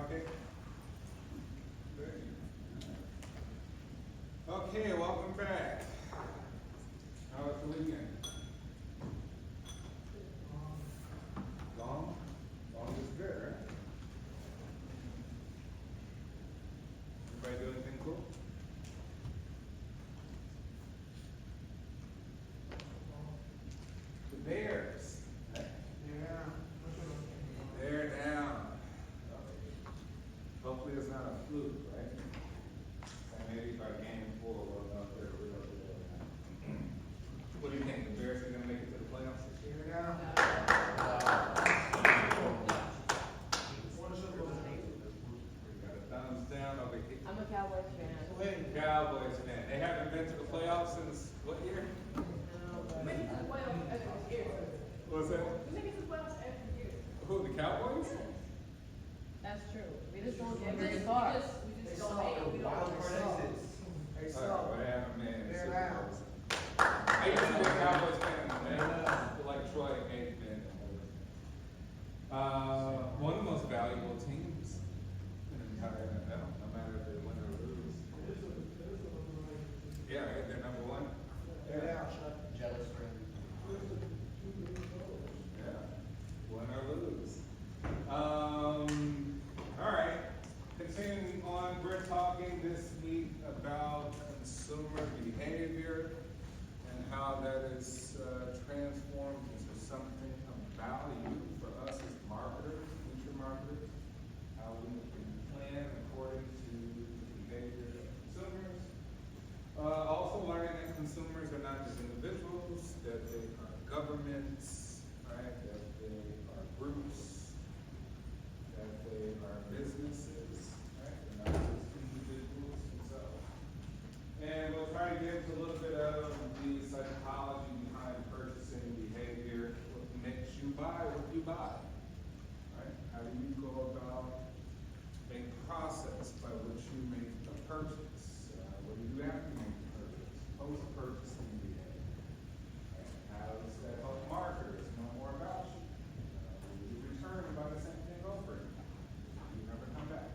Okay. Okay, welcome back. How was the weekend? Long? Long is good, right? Everybody do anything cool? The Bears. They're down. Hopefully it's not a fluke, right? And maybe by game 4 we'll know if they're real deal. What do you think? The Bears are gonna make it to the playoffs this year? We got a thumbs down over here. I'm a Cowboys fan. Cowboys fan. They haven't been to the playoffs since what year? We make it to the playoffs every year. What's that? We make it to the playoffs every year. Who, the Cowboys? That's true. We just don't get very far. We just don't make it. We don't Alright, well, they haven't been in the Super They're Bowl. I used to be a Cowboys fan, man. I feel like Troy Aikman. One of the most valuable teams in the entire NFL, no matter if they win or lose. Yeah, right, they're number one. Jealous friend. Yeah, win or lose. All right, continuing on, we're talking this week about consumer behavior and how that is transformed into something of value for us as marketers, future marketers, how we can plan according to the behavior of consumers. Also learning that consumers are not just individuals, that they are governments, right? That they are groups, that they are businesses, right? They're not just individuals themselves. And we'll try to get into a little bit of the psychology behind purchasing behavior, what makes you buy what you buy, right? How do you go about a process by which you make a purchase? What do you do after you make the purchase? Post-purchasing behavior. Right? How does that help marketers know more about you? Will you return and buy the same thing over again? You never come back.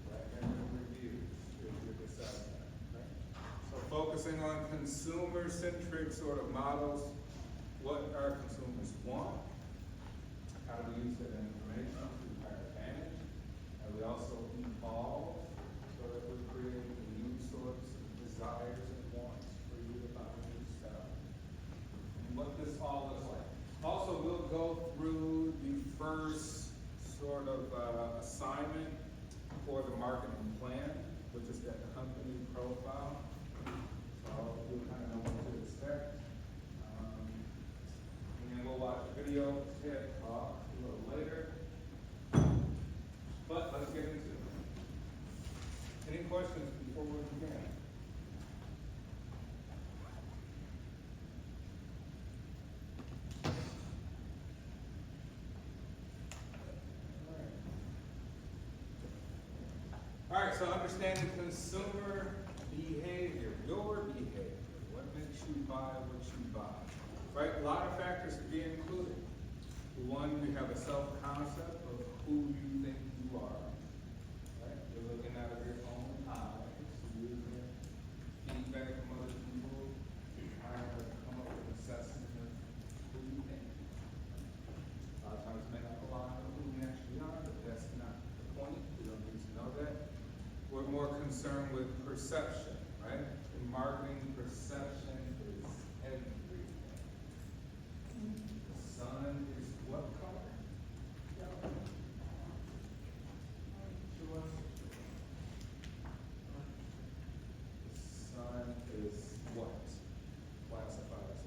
Right? And the reviews if you're dissatisfied. Right? So focusing on consumer-centric sort of models, what our consumers want, how do we use that information to our advantage, and we also evolve so that we're creating new sorts of desires and wants for you to buy new stuff, and what this all looks like. Also, we'll go through the first sort of assignment for the marketing plan, which is that company profile. So you'll kind of know what to expect. And then we'll watch a video, TED Talk a little later. But let's get into it. Any questions before we begin? All right, so understanding consumer behavior, your behavior, what makes you buy what you buy, right? A lot of factors to be included. One, you have a self-concept of who you think you are, right? You're looking out of your own eyes, you're using feedback from other people, trying to come up with an assessment of who you think. A lot of times it may not align with who we actually are, but that's not the point. We don't need to know that. We're more concerned with perception, right? In marketing, perception is everything. The sun is what color? Yellow. Sure. The sun is what? Classified as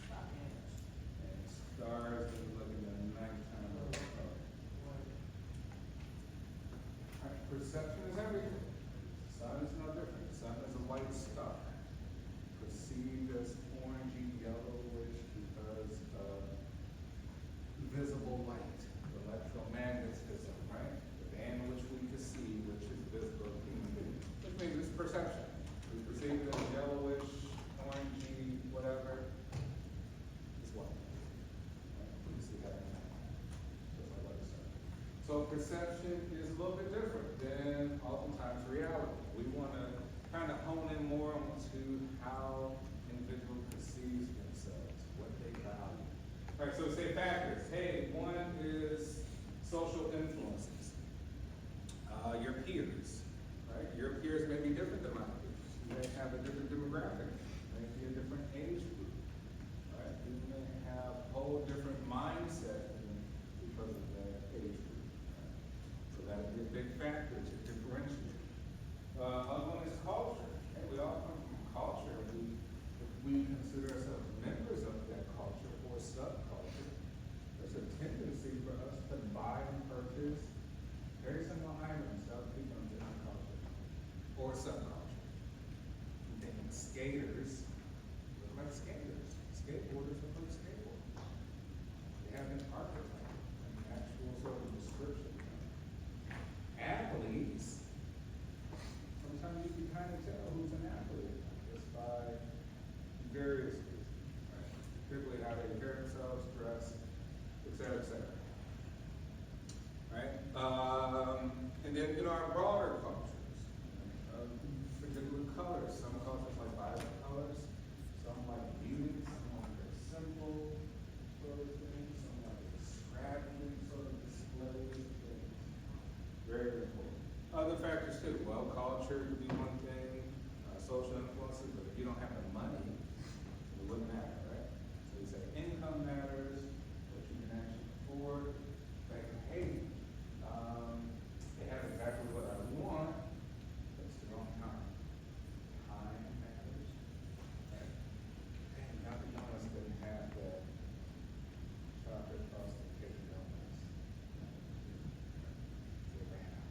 what? And stars is looking at nighttime of color. Right, perception is everything. The sun is no different. The sun is a white star, perceived as orangey yellowish because of visible light, electromagnetism, right? The band which we can see, which is visible to human beings. Which means it's perception. We perceive it as yellowish, orangey, whatever. It's white. Right? You can see that in that. Just like what it said. So So perception is a little bit different than oftentimes reality. We want to kind of hone in more onto how individual perceives themselves, what they value. All right, so say factors. Hey, one is social influences. Your peers, right? Your peers may be different than my peers. You may have a different demographic, maybe a different age group, right? You may have a whole different mindset because of that age group. Right? So that would be a big factor to differentiate. Other one is culture. Okay? We all come from culture. If we consider ourselves members of that culture or subculture, there's a tendency for us to buy and purchase very similar items to other people in different cultures or subculture. You think skaters look like skaters. Skateboarders look like skateboarders. They have an archetype, an actual sort of description. Athletes, sometimes you can kind of tell who's an athlete just by various reasons, right? Typically how they carry themselves, dress, et cetera, et cetera. Right? And then, our broader cultures, particular colors. Some cultures like vibrant colors, some like muted, some like very simple sort of things, some like extravagant sort of displays of things. Very important. Other factors too. Well, culture could be one thing, social influences, but if you don't have the money, it wouldn't matter, right? So you say income matters, what you can actually afford. Like, hey, they have exactly what I want, but it's the wrong time. Time matters. Right? And Dr. Jonas didn't have that chocolate frosted cake donuts. They ran out.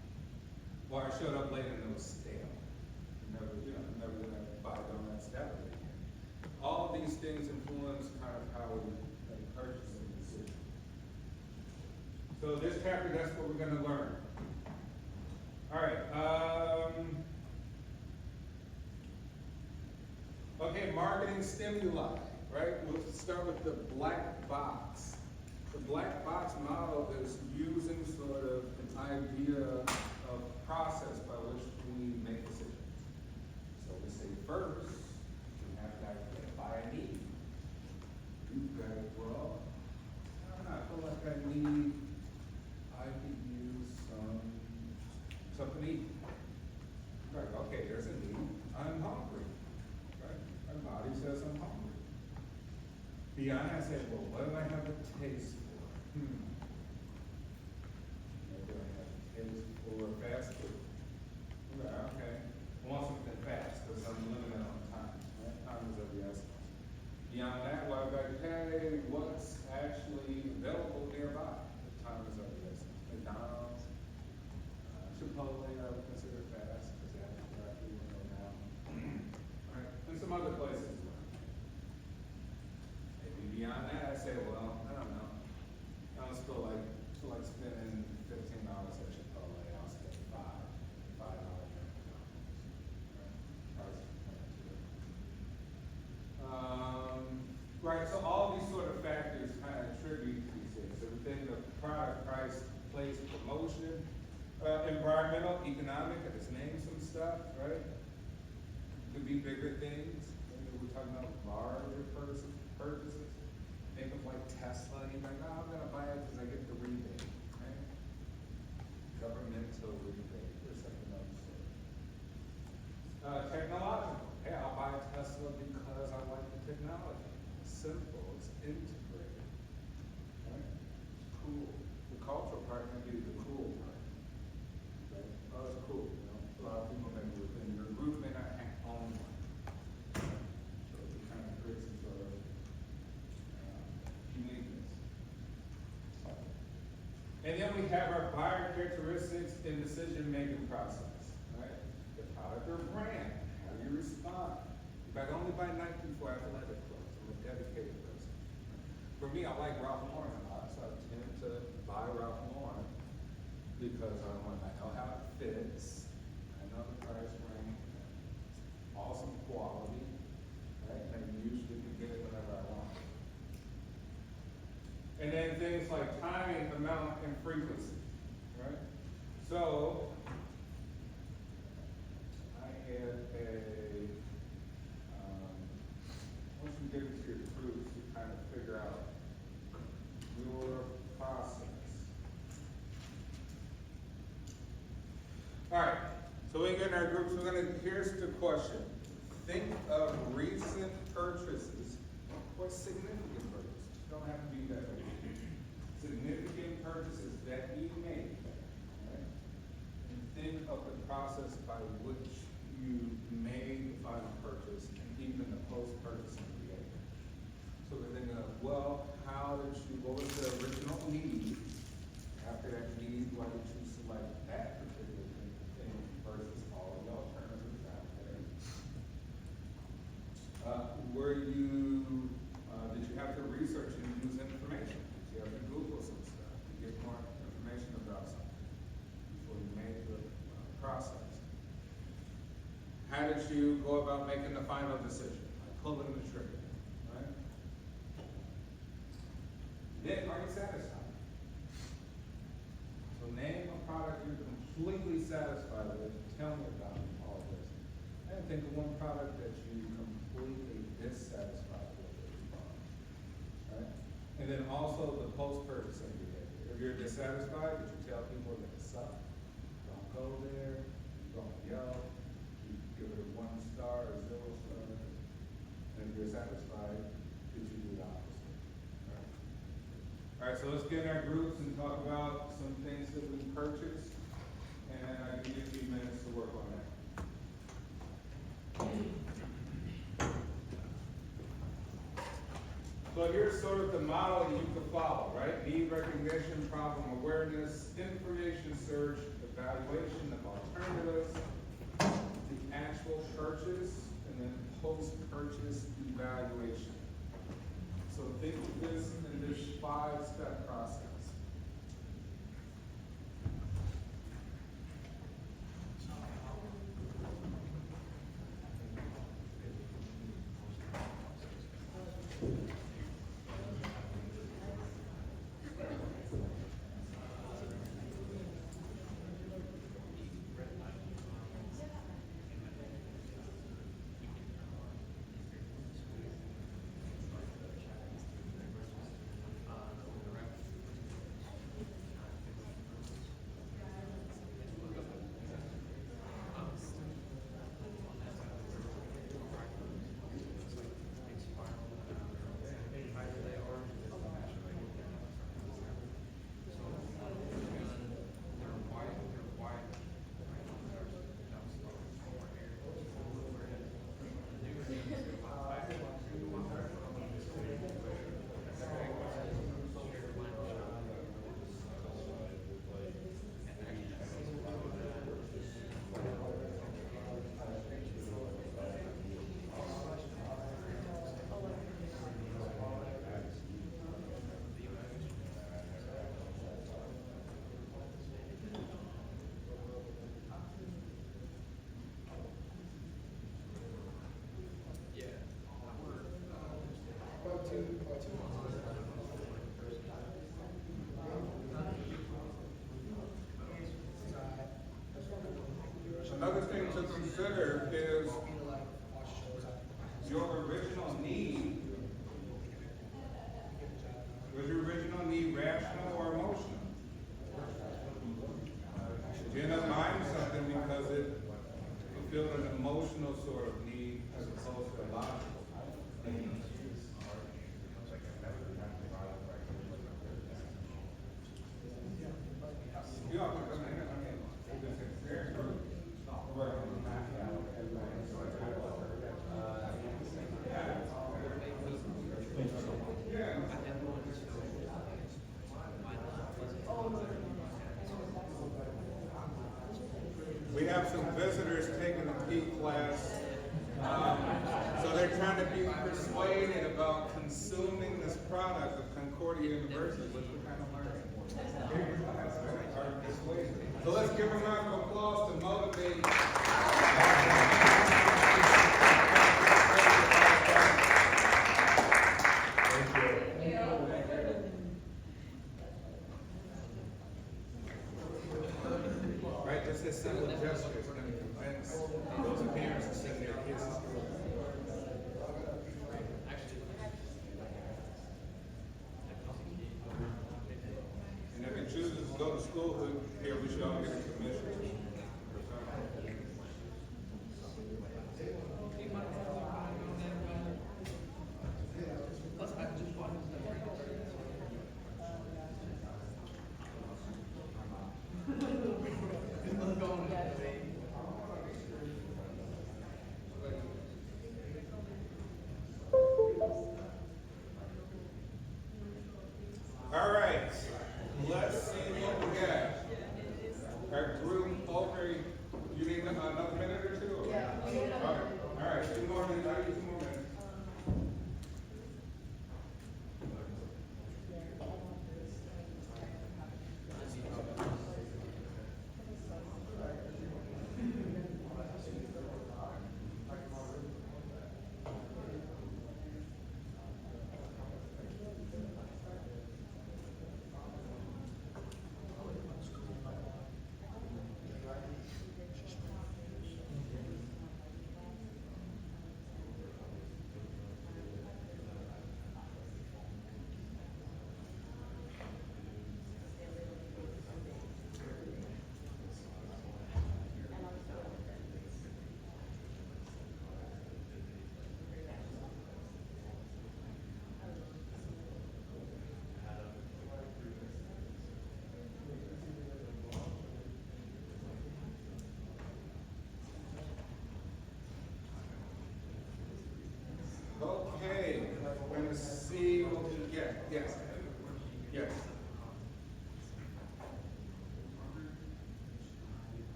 Or I showed up late and it was stale. Never gonna buy donuts that way again. All of these things influence kind of how we make purchasing decisions. So this chapter, that's what we're gonna learn. All right. Okay, marketing stimuli, right? We'll start with the black box. The black box model is using sort of an idea of process by which we make decisions. So we say first, we have to identify a need. You've got it, well, I don't know, I feel like I could use something to eat. Right, okay, there's a need. I'm hungry. Right? My body says I'm hungry. Beyond that, I say, well, what do I have a taste for? Maybe I have a taste for fast food. Right, okay. I want something fast because I'm limited on time. Right? Time is of the essence. Beyond that, well, I've got to hey, what's actually available nearby? Time is of the essence. McDonald's, Chipotle, I would consider fast because that's where I do go now. Right? And some other places as well. Maybe beyond that, I say, well, I don't know. I don't feel like spending $15 at Chipotle. I'll spend $5 at McDonald's. Right, so all these sort of factors kind of attribute to these things. Everything, the product, price, place, promotion, environmental, economic, I just named some stuff, right? Could be bigger things. Maybe we're talking about larger purchases. Think of like Tesla, and you're like, oh, I'm gonna buy it because I get the rebate, right? Governmental rebate or something of the sort. Technological. Hey, I'll buy a Tesla because I like the technology. It's simple, it's integrated. Right? It's cool. The cultural part may be the cool part. Right? Oh, it's cool. You know? A lot of people maybe within your group may not own one. So it kind of creates some sort of uniqueness. And then we have our buyer characteristics in decision-making process. Right? The product or brand. How do you respond? If I only buy Nike for athletic clothes, I'm a dedicated person. For me, I like Ralph Lauren a lot, so I tend to buy Ralph Lauren because I know how it fits, I know the price range, awesome quality, right? And I usually can get it whenever I want it. And then things like timing, amount, and frequency. Alright, so we get in our groups, here's the question. Think of recent purchases or significant purchases. Don't have to be that way. Significant purchases that you made, right? And think of the process by which you made the final purchase and even the post-purchasing behavior. So we're thinking of, well, what was the original need? After that need, why did you select that particular thing versus all the alternatives out there? Did you have to research and use information? Did you have to Google some stuff to get more information about something before you made the process? How did you go about making the final decision? Like pulling the trigger, right? Then, are you satisfied? So name a product you're completely satisfied with. Tell me about all this. And think of one product that you completely dissatisfied with as well. Right? And then also the post-purchasing behavior. If you're dissatisfied, did you tell people that it sucked? Don't go there. Don't yell. You give it a 1 star or 0 stars. And if you're satisfied, did you do the opposite? Right? All right, so let's get in our groups and talk about some things that we purchased, and I can give you a few minutes to work on that. So here's sort of the model that you could follow, right? Need recognition, problem awareness, information search, evaluation of alternatives, the actual purchase, and then post-purchase evaluation. So think of this in this 5-step process. Another thing to consider is your original need. Was your original need rational or emotional? Did you end up buying something because it fulfilled an emotional sort of need as opposed to a logical? You all can come in. We have some visitors taking a PEAK class, so they're trying to be persuaded about consuming this product of Concordia University, which we're kind of learning. So let's give a round of applause to motivate. Right, just a simple gesture is going to convince those parents to send their kids to school. And if it chooses to go to school, here we should all get a commission.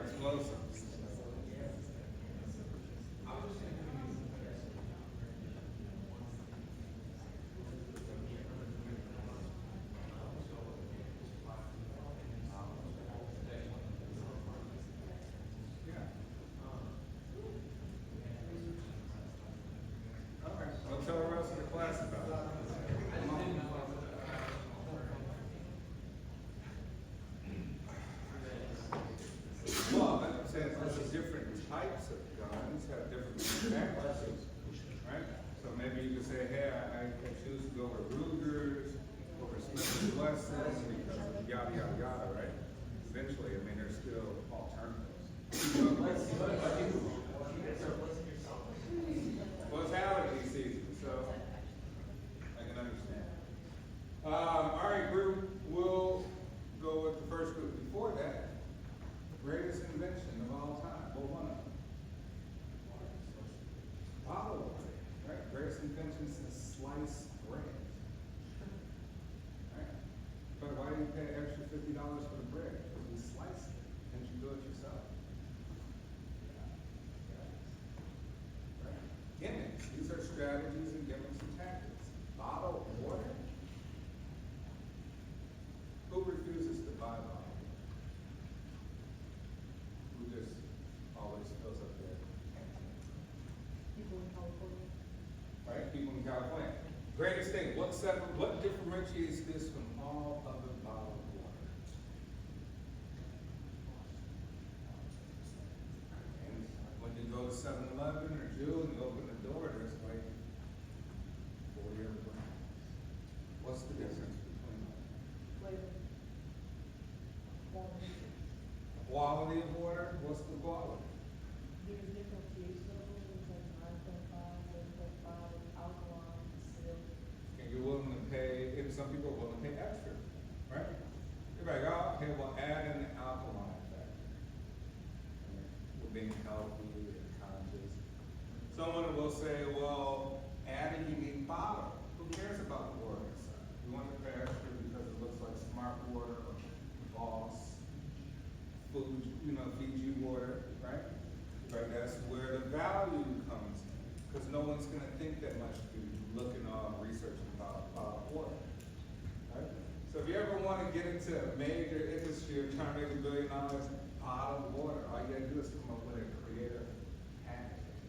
explosives. Yeah. Okay, well, tell the rest of the class about it. Well, I'm saying there's different types of guns, have different manufacturers, right? So maybe you could say, hey, I choose to go with Rugers over Smith and Wesson because of yada, yada, yada, right? Eventually, I mean, there's still alternatives. Well, it's allergy season, so I can understand. All right, group, we'll go with the first group. Before that, greatest invention of all time. Well, one of them. Bottle water, right? Greatest invention since sliced bread. Right? But why do you pay extra $50 for the bread? Because we slice it. Can't you do it yourself? Right? Gimmicks. These are strategies and gimmicks and tactics. Bottled water? Who refuses to buy bottled water? Who just always fills up their canteen? People in California. Right? People in California. Greatest thing, what differentiates this from all other bottled water? And when you go to 7-Eleven or Jewel and you open the door, there's like 40 other brands. What's the difference between them? Flavor. Quality. Quality of water? What's the quality? There's different pH levels, there's like 9.5, 7.5, alkaline, acidic. And you're willing to pay, and some people are willing to pay extra, right? You're like, oh, okay, well, add in the alkaline factor. We're being healthy and conscious. Someone will say, well, add a unique bottle. Who cares about the water inside? You want to pay extra because it looks like Smart Water or Boss, Fiji water, right? Right, that's where the value comes in. Because no one's gonna think that much if you're looking on researching about water. Right? So if you ever want to get into a major industry of trying to make $1 billion bottled water, all you gotta do is come up with a creative packaging.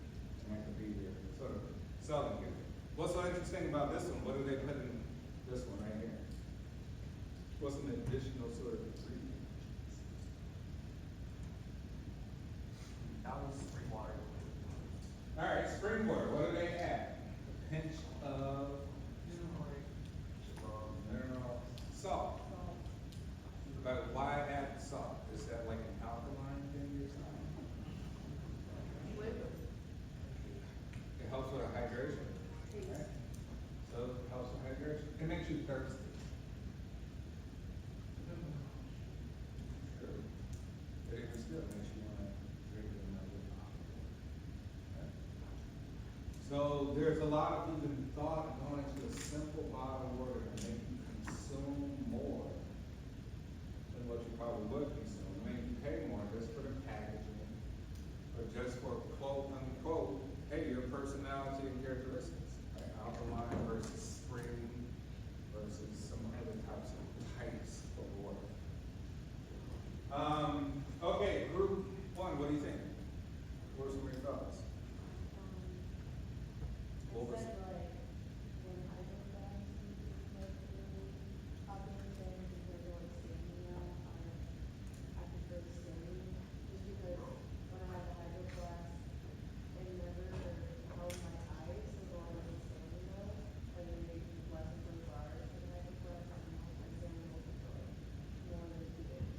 And that could be your sort of selling gimmick. What's so interesting about this one? What do they put in this one right here? What's an additional sort of ingredient? That was spring water. All right, spring water. What do they add? A pinch of mineral salt. But why add salt? Is that like an alkaline thing or something? Flavor. It helps with hydration. Right? So it helps with hydration. It makes you thirsty. Sure. But it still makes you want to drink another bottle. Right? So there's a lot of even thought going into a simple bottle of water to make you consume more than what you probably would consume. Make you pay more just for the packaging, or just for quote unquote, hey, your personality and characteristics. Right? Alkaline versus spring versus some other types of water. Okay, group one, what do you think? What are some of your thoughts? What was- Said like when hydroflask is like really popular thing because they're like standing now, I prefer the standing just because when I have a hydroflask, it never held my eyes as long as it's standing though. Like it makes less than 24 hours for the hydroflask, I'm standing with it for like more than 2 days.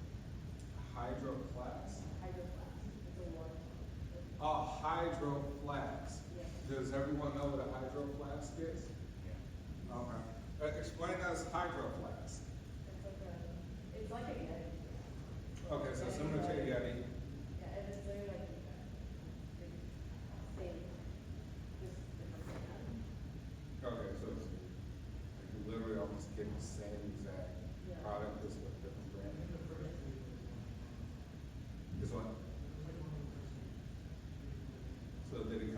Hydro flask? Hydroflask, it's a water pump. Oh, hydro flask. Yeah. Does everyone know what a hydro flask is? Yeah. Okay. Explain us hydro flask. It's like a Yeti. Okay, so similar to a Yeti. Yeah, and it's literally like same, just different brand. Okay, so it's, you literally almost get the same exact Yeah. product as with different brand. This one?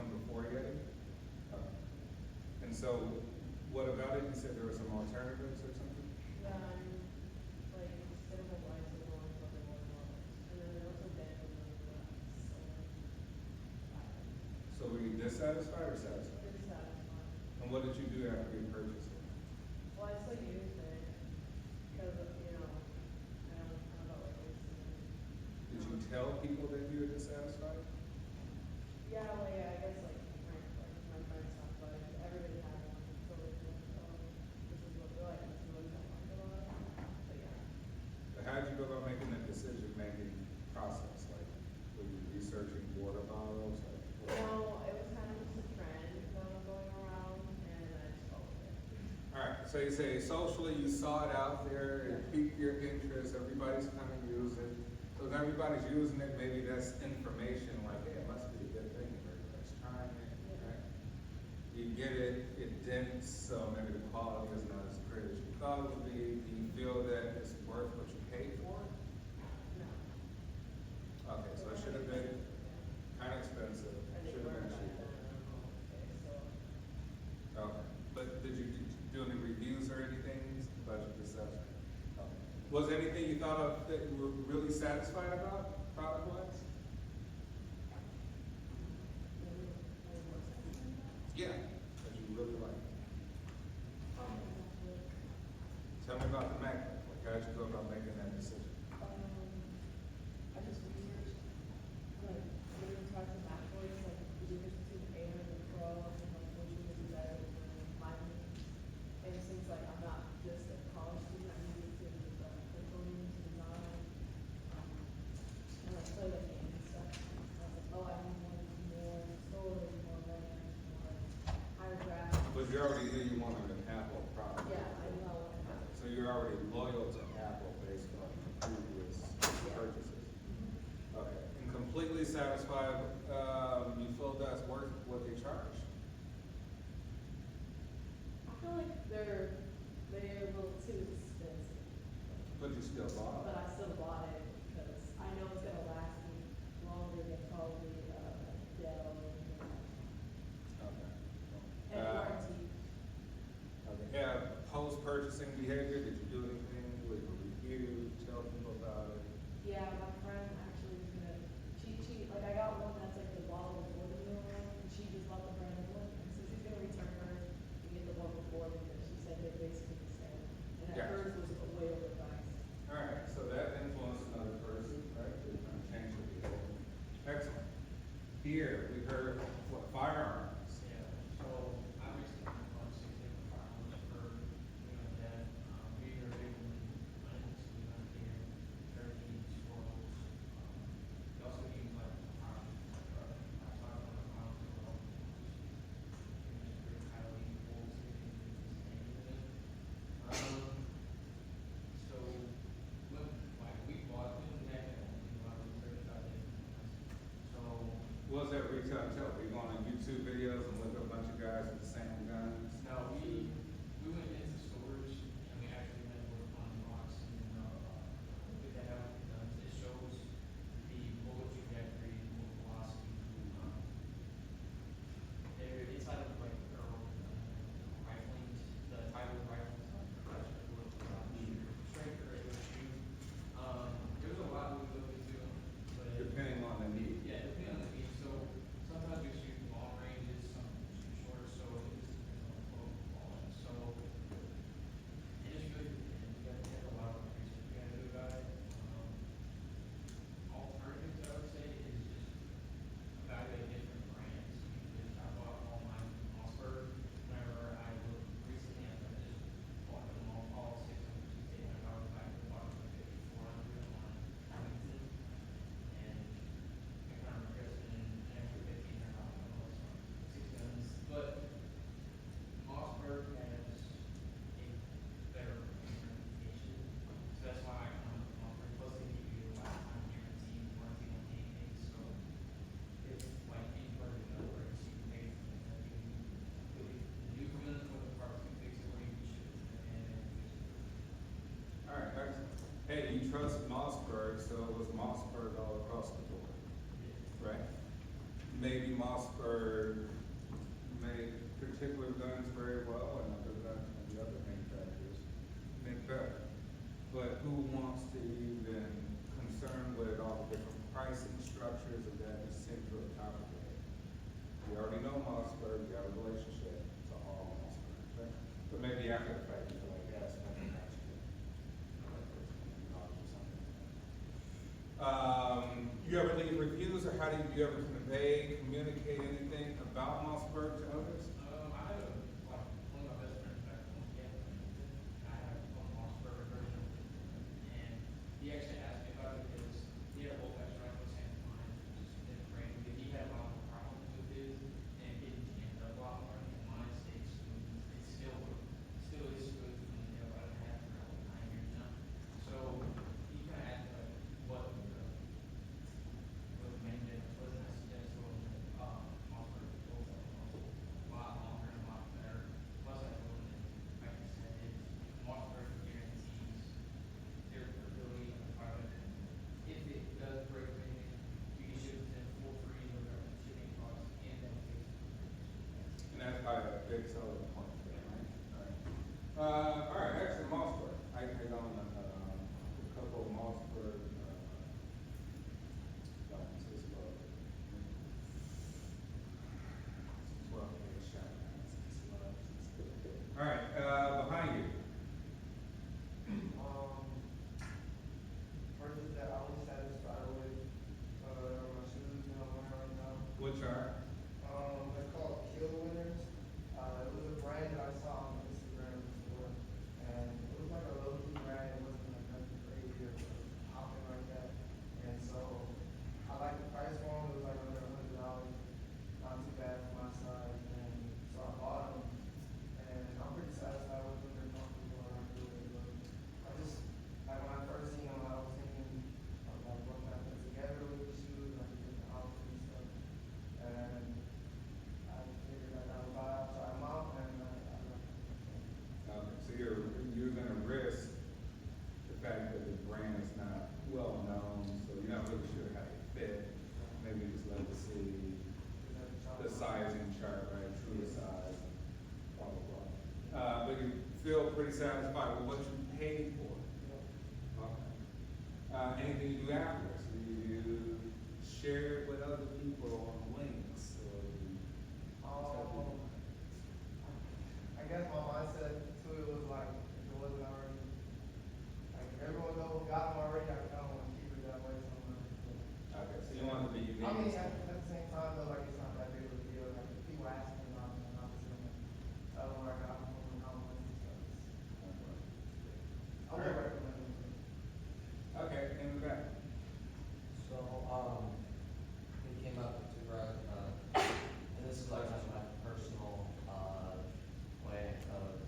come before Yeti? Okay. And so, what about it? You said there were some alternatives or something? Yeah, like, instead of a light, they're going for the more models. And then they're also dead with the So were you dissatisfied or satisfied? Pretty satisfying. And what did you do after you purchased it? Well, I still use it, because, you know, I don't know what it's. Did you tell people that you were dissatisfied? Yeah, well, yeah, I guess like my friends talk about it, everybody has one, so they think, oh, this is what they're like, this is what I like about it, but yeah. But how did you go about making that decision-making process? Like, were you researching water bottles? Like, what? No, it was kind of just a trend that was going around, and I just followed it. All right, so you say socially, you saw it out there, it piqued your interest, everybody's kind of using it. So if everybody's using it, maybe that's information like, hey, it must be a good thing, everybody's trying it, right? You get it, it didn't, so maybe the quality is not as great as you thought it would be. Do you feel that it's worth what you paid for? No. Okay, so it should have been kind of expensive, I think should have we're been back cheaper. then, okay, so. Okay, but did you do any reviews or anything about your perception? Okay. Was there anything you thought of that you were really satisfied about, product-wise? Yeah, that you really like. Tell me about the MacBook. Like, how did you go about making that decision? I just researched, like, different types of MacBooks, like, the difference between the Air and the Pro, and like, which one is better for my needs. And since, like, I'm not just a college student, I needed to, coding to design, and like, play the games and stuff. And I was like, oh, I need one more storage, more RAM, more higher graphics. But you already knew you wanted an Apple product. Yeah, I know I want to have it. So you're already loyal to Apple based on previous purchases. Okay, and completely satisfied, you feel that's worth what they charge? I feel like they're a little too expensive. But you still bought But it? I still bought it because I know it's gonna last me longer than probably, Dell Okay. and warranty. Okay, yeah, post-purchasing behavior, did you do anything with a review, tell people about it? Yeah, my friend actually was gonna, she, like, I got one that's like the bottle of water meal one, and she just bought the brand new one, and so she's gonna return hers and get the one before, because she said they're basically the same. And Gotcha. hers was way overpriced. All right, so that influenced another person, right, to kind of change the behavior. Excellent. Here, we heard, what, firearms? Yeah, so I recently bought 6 different firearms for, that, we are big hunting, so we hunt deer, turkey, squirrels. We also use like, I talk about firearms, pretty highly wolves so, when, like, we bought them, we had them, we bought them certified different ones. So, What was that retail tell? We going on YouTube videos and look up a bunch of guys with the same guns? no, we went into stores and we actually went to work on the box and, we that out with guns. It shows the bullet trajectory, bullet velocity. They're inside of like, rifling, the title of rifling, strength or able to shoot. There's a lot we look into, but. Depending on the need. Yeah, depending on the need, so sometimes we shoot long ranges, some shoot short, so it just depends on the quality, so. It just really depends, you gotta have a lot of research you gotta do about it. Alternatives, I would say, is just evaluate different brands, because I bought all mine from Mossberg, whenever I looked recently, I just bought them all 600, $600 back, I bought them for 5,400 on Amazon. And I kind of requested an extra $1,500 on 6 guns, but Mossberg has a better certification, so that's why I come with Mossberg, plus they give you a lifetime guarantee, warranty on anything, so if like any part of the gun breaks, you can pay for it, like you new guns with the parts, you fix it, or you can ship it to them and fix it. All right, excellent. Hey, you trust Mossberg, so it was Mossberg all across the board, right? maybe Mossberg make particular guns very well and other guns and the other manufacturers make better. But who wants to even concern with all the different pricing structures of that and send to a top of it? We already know Mossberg, we have a relationship to all Mossberg, right? But maybe after the fact, you're like, yes, nothing got you. You ever leave reviews, or how do you ever convey, communicate anything about Mossberg to others? I have like one of my best friends back home, I have one Mossberg version, and he actually asked me about it because he had a whole extra rifle same time, just didn't bring, because he had a lot more problems with his, and getting jammed up a lot more, and mine stayed smooth, it still is smooth, and I don't have it for like 9 years now. So he kind of asked like what the main difference was, and I suggested Mossberg builds up a lot longer and a lot better. Plus I told him that, like I said, Mossberg guarantees their ability on the product. If it does break anything, you can ship it to them for free, no government shipping costs, and they'll fix it. And that's probably a big selling point for them, right? All right, actually, Mossberg. I own a couple of Mossberg guns as well. All right, behind you. Purchase that I was satisfied with, my shoes that I'm wearing right now. Which are? They're called Kill Winners. It was a brand that I saw on Instagram before, and it was like a low-key brand, it wasn't like nothing crazy or popping like that. And so, I liked the price for them, it was like under $100, not too bad for my size, and so I bought them. And I'm pretty satisfied with them, they're comfortable, I like the way they look. I just, like when I first seen them, I was thinking of like what can I put together with the shoes, like different outfits and stuff. And I figured like I would buy out, try them out, and I like them. Okay, so you're gonna risk the fact that the brand is not well known, so you're not really sure how they fit. Maybe just let us see the sizing chart, right, true to size, blah, blah, blah. But you feel pretty satisfied with what you paid for? Okay. Anything you do afterwards? Do you share it with other people on links, or you tell people? I guess my mindset to it was like, if it wasn't already, like if everyone knows, got them already, I kind of want to keep it that way somewhere. Okay, so you want it to be unique. I mean, at the same time though, like it's not that big of a deal, like if people ask me about them, I'm just gonna tell them where I got them from and how much and stuff. I would recommend them. Okay, in the back. So, it came up to Brad, and this is like kind of my personal, way of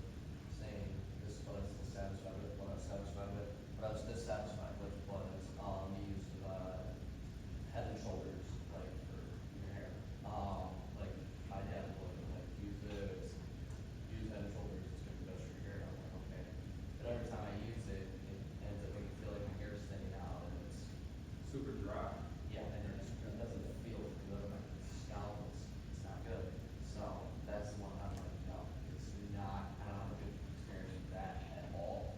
saying this is what I was dissatisfied with, what I was satisfied with. What I was dissatisfied with was, the use of, Head and Shoulders, like, for your hair. Like, my dad would, like, use this, use Head and Shoulders, it's gonna be best for your hair, I'm like, okay. But every time I use it, it ends up making me feel like my hair's thinning out, and it's, Super dry. yeah, and it doesn't feel good, my scalp, it's not good. So, that's the one I'm like, no, it's not, I don't have a good experience with that at all.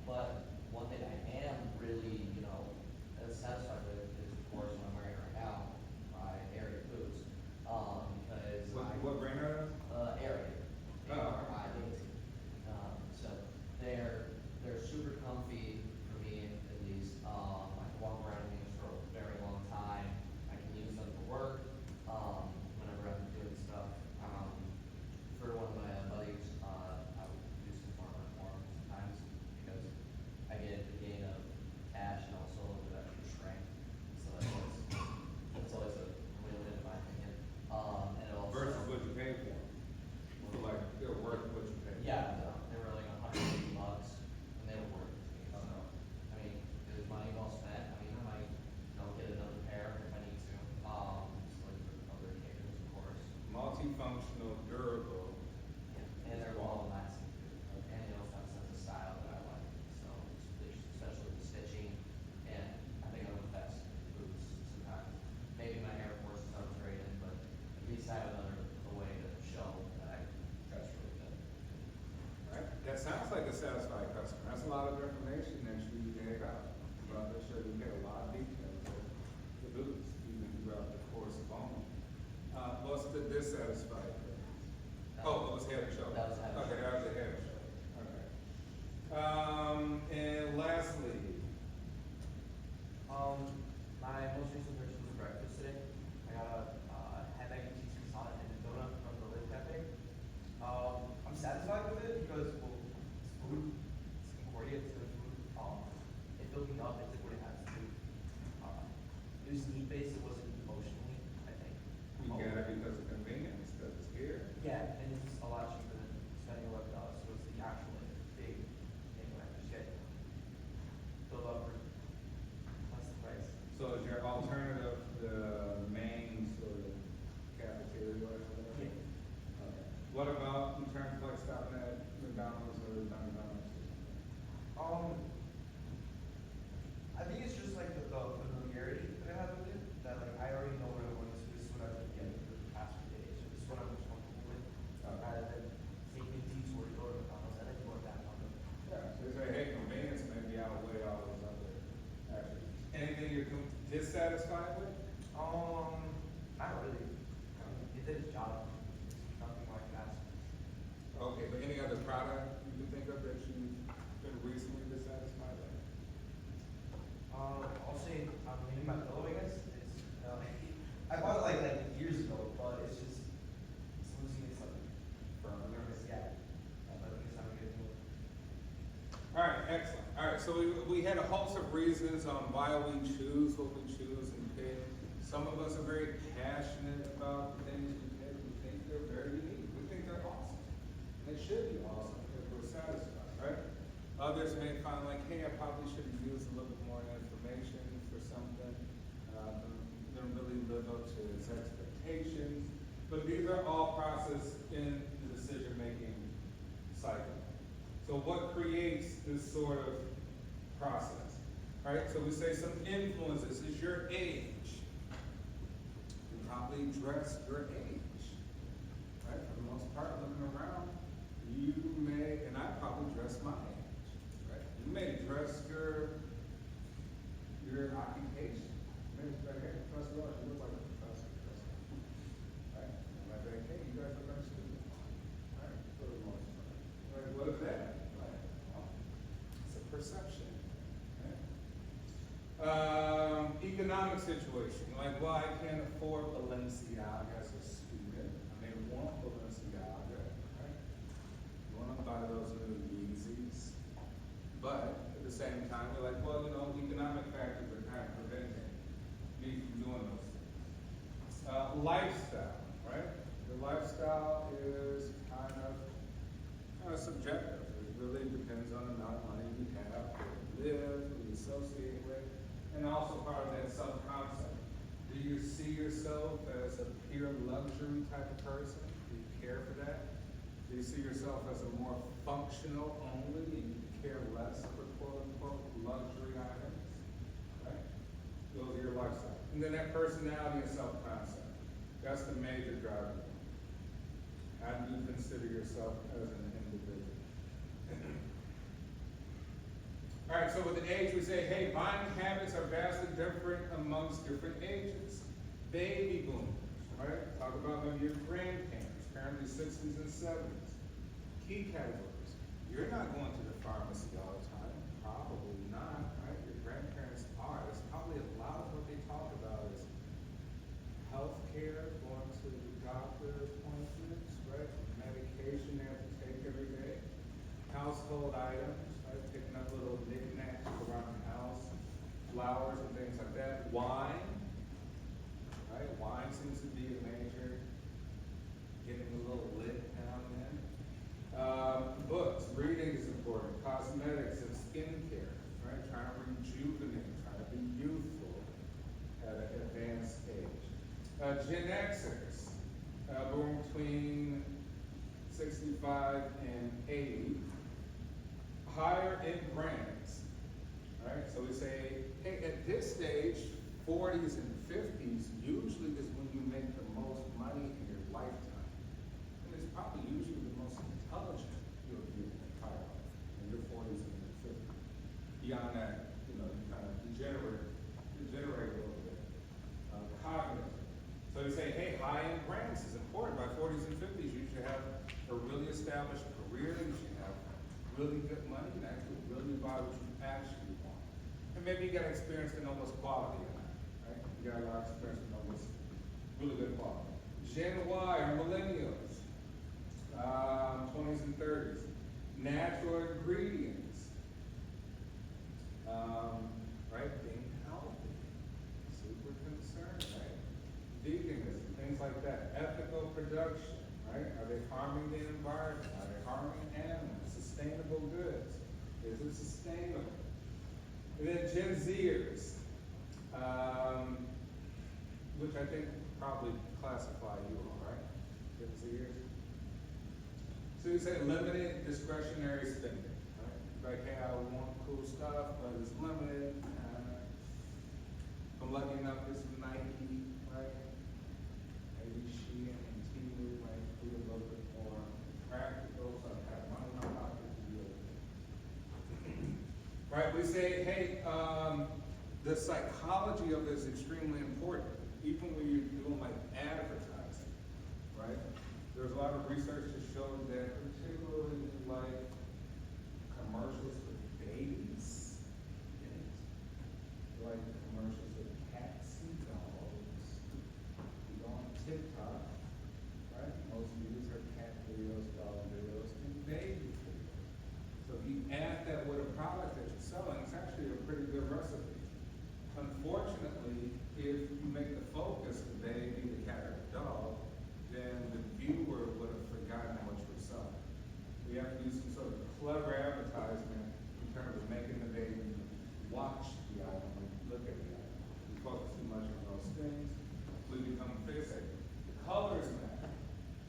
But one thing I am really, satisfied with is, of course, what I'm wearing right now, my Aerie boots. Because What brand are those? Aerie. Oh. ARIAT. So they're super comfy for me at least. I can walk around in these for a very long time. I can use them for work, whenever I'm doing stuff. For one of my buddies, I would do some farmer forms sometimes because I get a gain of cash and also a little bit of extra strength. So that's always a win-win in my opinion. And it also. Versus what you paid for. So like, they're worth what you paid. Yeah, they were like $180 and they were worth it. So, I mean, it was money well spent. I mean, I might, get another pair if I need to. Just like for other occasions, of course. Multifunctional, durable. Yeah, and they're long lasting too. And they also have a sense of style that I like. So, especially the stitching. And I think I'm the best boots sometimes. Maybe my Air Forces aren't very dissatisfied customer. That's a lot of information that you gave out. But I'm sure you get a lot of details of the booths, even throughout the course of only. What's the dissatisfied person? Oh, it was head and shoulders. That was head and Okay, that was the head and shoulders. Okay. And lastly, My most recent purchase was breakfast today. I got a ham, egg, and cheese croissant and a donut from the Live Cafe. I'm satisfied with it because, well, it's food, it's Concordia, it's good food. It filled me up, it did what it has to do. It was need-based, it wasn't emotionally, I think. you get it because of convenience, because it's here. Yeah, and it's a lot cheaper than spending $11, so it's the actual like, big thing when I just get filled up for less the price. So is your alternative the main sort of cafeteria or whatever? Yeah. Okay. What about in terms of like stopping at McDonald's or Dunkin' Donuts? I think it's just like the familiarity that I have with it, that like I already know what I want, so this is what I've been getting for the past few days, so this is what I'm most comfortable with, rather than taking a detour to go to McDonald's and then going back on them. Yeah, so you say, hey, convenience maybe outweigh all those other attributes. Anything you're dissatisfied with? Not really. I mean, it did its job, nothing like that. Okay, but any other product you can think of that you've been recently dissatisfied with? I'll say, maybe my pillow, I guess, it's, I bought it like years ago, but it's just, it's losing its like firmness, yeah. But at least I'm getting it. All right, excellent. All right, so we had a host of reasons on why we choose what we choose and pick. Some of us are very passionate about the things we pick. We think they're very unique. We think they're awesome. They should be awesome if we're satisfied, right? Others may find like, hey, I probably should have used a little bit more information for something. Didn't really live up to its expectations. But these are all process in the decision-making cycle. So what creates this sort of process? All right, so we say some influences is your age. You probably dress your age, right? For the most part, looking around, you may, and I probably dress my age, right? You may dress your occupation. Maybe it's like, hey, Professor Ross, you look like a professor, right? You might think, hey, you guys look like students, right? For the most part. Right? What is that? Right? Well, it's a perception, right? Economic situation, like, well, I can't afford Balenciaga as a student. I may want Balenciaga, right? You want to buy those new Yeezys, but at the same time, we're like, well, you know, economic factors are kind of preventing me from doing those things. Lifestyle, right? Your lifestyle is kind of subjective. It really depends on the amount of money you have, where you live, who you associate with, and also part of that self-concept. Do you see yourself as a pure luxury type of person? Do you care for that? Do you see yourself as a more functional only, and you care less for quote-unquote luxury items? Right? Those are your lifestyle. And then that personality and self-concept. That's the major driver. How do you consider yourself as an individual? All right, so with the age, we say, hey, buying habits are vastly different amongst different ages. Baby boomers, right? Talk about maybe your grandparents, apparently 60s and 70s. Key categories. You're not going to the pharmacy all the time. Probably not, right? Your grandparents are. It's probably a lot of what they talk about is healthcare, going to the doctor appointments, right? Medication they have to take every day. Household items, right? Picking up little knickknacks around the house, flowers and things like that. Wine, right? Wine seems to be a major, getting a little lit now and then. Books, reading is important. Cosmetics and skincare, right? Trying to rejuvenate, trying to be youthful at an advanced age. Gen Xers, born between 65 and 80. Higher in brands, right? So we say, hey, at this stage, 40s and 50s usually is when you make the most money in your lifetime. And it's probably usually the most intelligent you'll be in your entire life. in your forties and your fifties. Beyond that, you know, you kind of degenerate a little bit. Cognitive. So you say, hey, high-end grants is important. By forties and fifties, you should have a really established career, you should have really good money, and actually really buy what you actually want. And maybe you got experience in almost quality in that, right? You got a lot of experience in almost really good quality. Gen Y or millennials, 20s and 30s. Natural ingredients, right? Being healthy, super concerned, right? Veganism, things like that. Ethical production, right? Are they harming the environment? Are they harming animals? Sustainable goods. Is it sustainable? And then Gen Zers, which I think probably classify you all, right? Gen Zers. So you say limited discretionary spending, right? Like, hey, I want cool stuff, but it's limited. If I'm lucky enough, this is Nike, right? Maybe Shein and Temu might be a little bit more practical, so I have money in my pocket to do it. Right, we say, hey, the psychology of this is extremely important, even when you're doing like advertising, right? There's a lot of research to show that particularly like commercials for babies, like commercials with cats and dogs. You go on TikTok, right? Most videos are cat videos, dog videos, and baby videos. So if you add that with a product that you're selling, it's actually a pretty good recipe. Unfortunately, if you make the focus the baby, the cat, or the dog, then the viewer would have forgotten what you were selling. We have to use some sort of clever advertisement in terms of making the baby watch the item and look at the item. We focus too much on those things, we become fixated. The colors matter,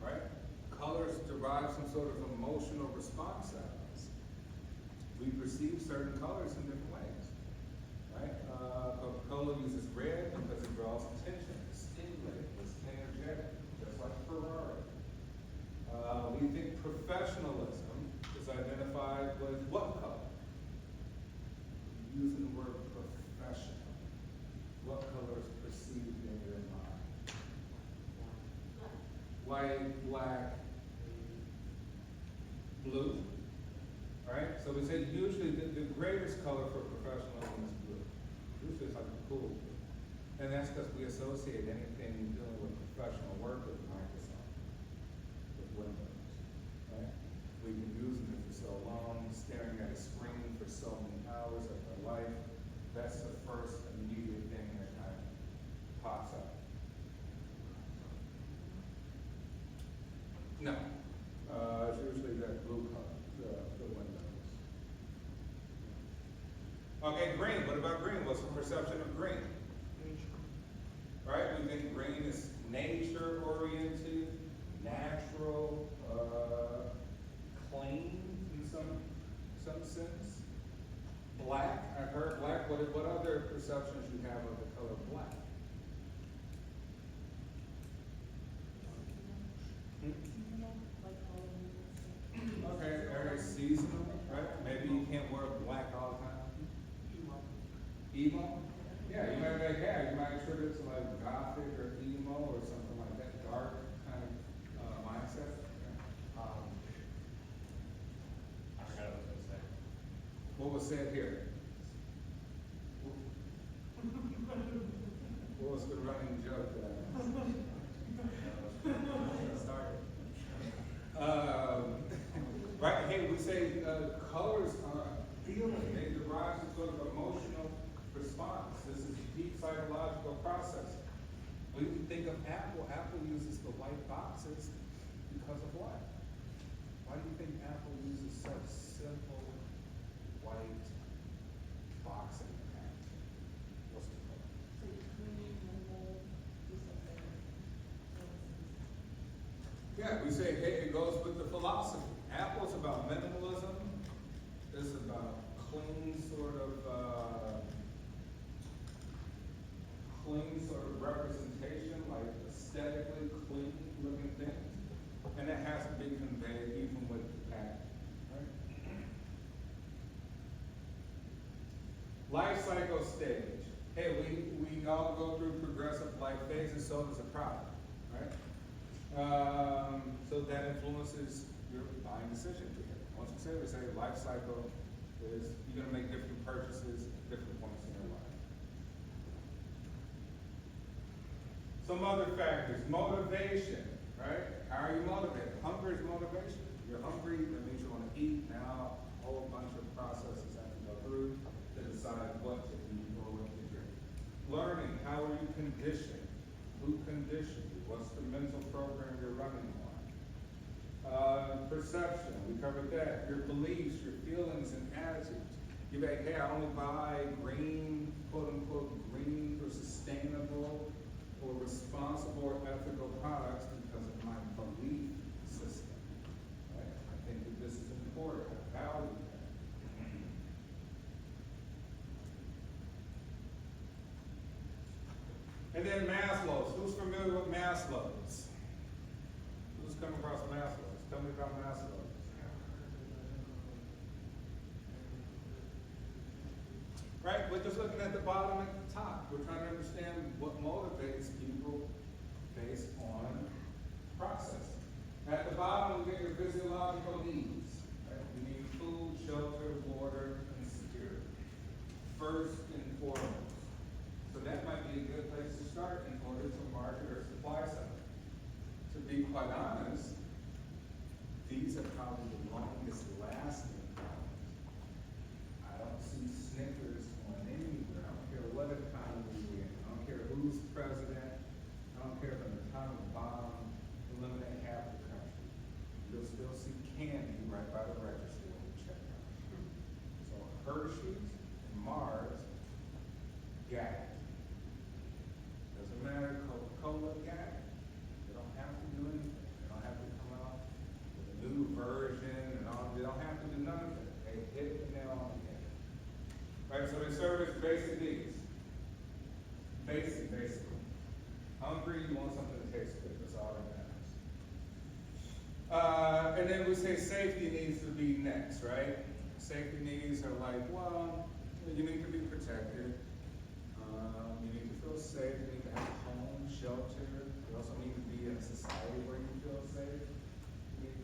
right? Colors derive some sort of emotional response out of us. We perceive certain colors in different ways, right? Coca-Cola uses red because it draws attention, it's stimulating, it's energetic, just like Ferrari. We think professionalism is identified with what color? Using the word professional. What color is perceived in your mind? White, black, blue. Right? So we say usually the greatest color for professionalism is blue. Usually it's like a cool blue. And that's because we associate anything dealing with professional work with Microsoft, with Windows. Right? We've been using it for so long, staring at a screen for so many hours of our life. That's the first immediate thing that kind of pops up. No. It's usually that blue color, the Windows. Okay, green. What about green? What's the perception of green? Right? We think green is nature-oriented, natural, clean in some sense. Black. I've heard black. What other perceptions you have of the color black? Okay, very seasonal, right? Maybe you can't wear black all the time. Emo? Yeah, you might be like, yeah, you might attribute it to like gothic or emo or something like that, dark kind of mindset. I forgot what I was gonna say. What was said here? What was the running joke that Started. right, hey, we say colors are feeling, they derive some sort of emotional response. This is deep psychological process. When you think of Apple, Apple uses the white boxes because of what? Why do you think Apple uses such simple white boxing packaging? What's the color? So you clean, minimal, do something. Yeah, we say, hey, it goes with the philosophy. Apple's about minimalism. This is about clean sort of representation, like aesthetically clean looking things. And that has to be conveyed even with the packaging, right? cycle stage. Hey, we all go through progressive life phases, so does a product, right? So that influences your buying decision behavior. Once we say life cycle is you're gonna make different purchases at different points in your life. Some other factors, motivation, right? How are you motivated? Hunger is motivation. You're hungry, that means you wanna eat. Now, a whole bunch of processes have to go through to decide what to eat or what to drink. Learning, how are you conditioned? Who conditioned you? What's the mental program you're running on? Perception, we covered that. Your beliefs, your feelings and attitudes. You're like, hey, I only buy green, quote unquote, green or sustainable or responsible or ethical products because of my belief system. Right? I think that this is important. I value that. And then Maslow's. Who's familiar with Maslow's? Who's come across Maslow's? Tell me about Maslow's. Right? We're just looking at the bottom and the top. We're trying to understand what motivates people based on process. At the bottom, we get your physiological needs. Right? We need food, shelter, water, and security. First and foremost. So that might be a good place to start in order to market or supply something. To be quite honest, these are probably the longest lasting products. I don't see Snickers on anywhere. I don't care what economy we're in. I don't care who's president. I don't care if an atomic bomb eliminate half the country. You'll still see candy right by the register when you check out. So Hershey's and Mars, gag. Doesn't matter, Coca-Cola, gag. They don't have to do anything. They don't have to come out with a new version and all. They don't have to do none of it. They hit the nail on the head. Right, so they service basic needs. Basic. Hungry, you want something that tastes good. That's all that matters. And then we say safety needs to be next, right? Safety needs are like, well, you need to be protected. You need to feel safe. You need to have a home, shelter. You also need to be in a society where you feel safe. You need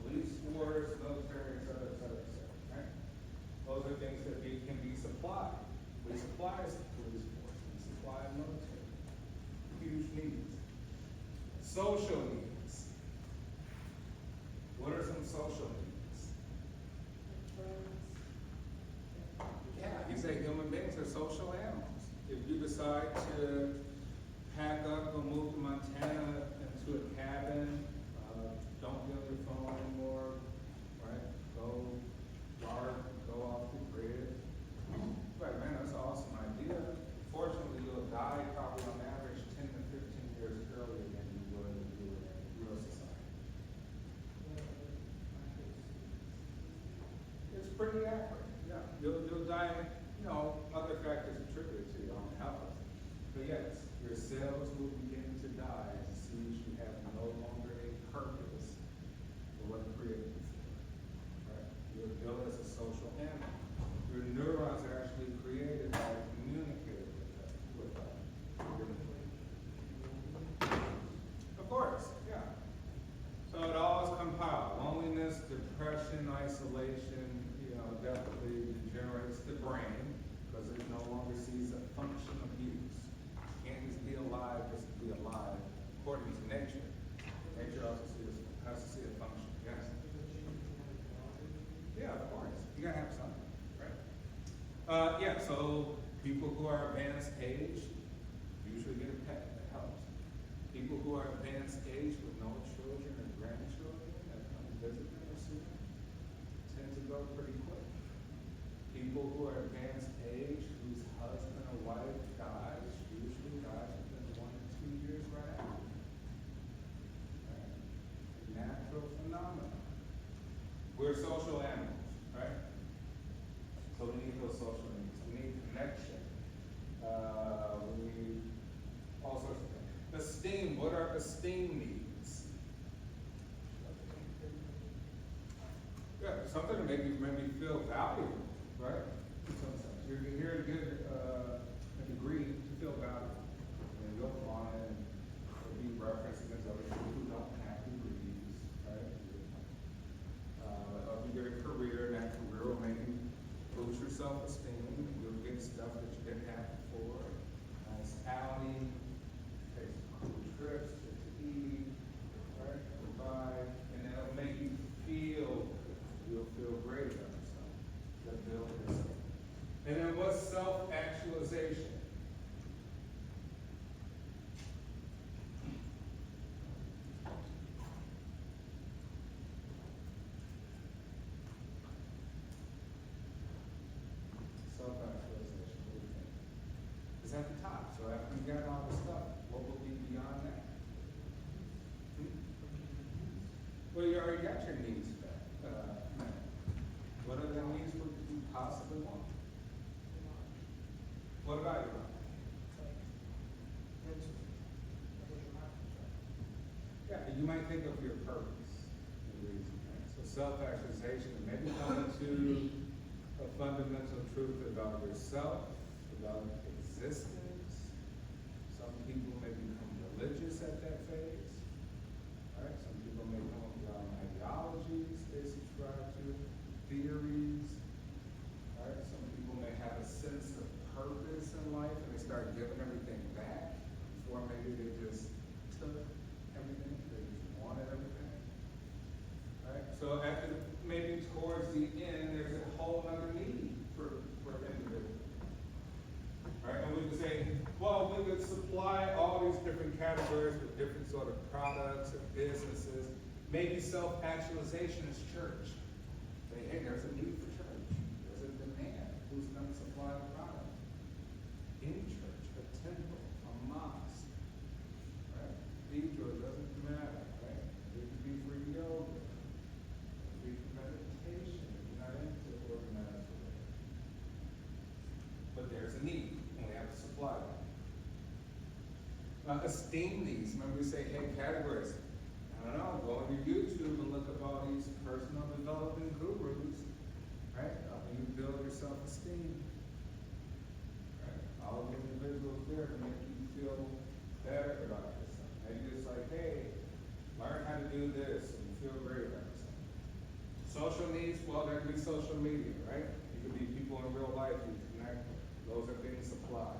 police force, military, et cetera, et cetera, et cetera, right? Those are things that can be supplied. We supply the police force. We supply the military. Huge needs. Social needs. What are some social needs? Yeah, you say human beings are social animals. If you decide to pack up, go move to Montana into a cabin, don't be on your phone anymore, right? Go garden, go off the grid. Right, man, that's an awesome idea. Fortunately, you'll die probably on average 10 to 15 years earlier than you would if you were in real society. It's pretty accurate, yeah. You'll die, other factors attributed to your own health. But yes, your cells will begin to die as soon as you have no longer a purpose for what created you for. Right? You're built as a social animal. Your neurons are actually created by communicating with them. Of course, yeah. So it all is compiled. Loneliness, depression, isolation, definitely degenerates the brain because it no longer sees a function of use. You can't just be alive just to be alive according to nature. Nature also has to see a function. Yes. Yeah, of course. You gotta have something, right? So people who are advanced age usually get a pet that helps. People who are advanced age with no children or grandchildren that come visit them or see them tend to go pretty quick. People who are advanced age whose husband or wife dies usually dies within 1 to 2 years right after. Right? A natural phenomenon. We're social animals, right? So we need those social needs. We need connection. We need all sorts of things. Esteem. What are esteem needs? Yeah, something to make me feel valuable, right? you're here to get, a degree to feel valuable. And you'll find there'll be reference against other people who don't have degrees, right? Help you get a career, and that career will make you boost your self-esteem. You'll get stuff that you didn't have before. Nice outing, take some cool trips to eat, right? Goodbye, and that'll make you feel good. You'll feel great about yourself. You'll build yourself. And then what's self-actualization? Self-actualization, what do you think? It's at the top, so after you got all the stuff, what will be beyond that? Well, you already got your needs met. What other needs would you possibly want? What about you? Yeah, you might think of your purpose, your reason, right? So self-actualization, maybe coming to a fundamental truth about yourself, about existence. Some people may become religious at that phase, right? Some people may come around ideologies they subscribe to, theories, right? Some people may have a sense of purpose in life and they start giving everything back, or maybe they just took everything, they just wanted everything, right? So after, maybe towards the end, there's a whole other need for individuals, right? And we could say, well, we could supply all these different categories with different sort of products and businesses. Maybe self-actualization is church. Say, hey, there's a need for church. There's a demand. Who's going to supply the product? Any church, a temple, a mosque, right? Cathedral, doesn't matter, right? It could be for yoga. It could be for meditation. If you're not into organized work. But there's a need, and we have to supply that. Esteem these. Remember we say, hey, categories. I don't know, go into YouTube and look up all these personal development gurus, right? Helping you build your self-esteem. Right? All the individuals there to make you feel better about yourself. Maybe it's like, hey, learn how to do this and feel great about yourself. Social needs, well, there could be social media, right? You could be people in real life you connect with. Those are being supplied.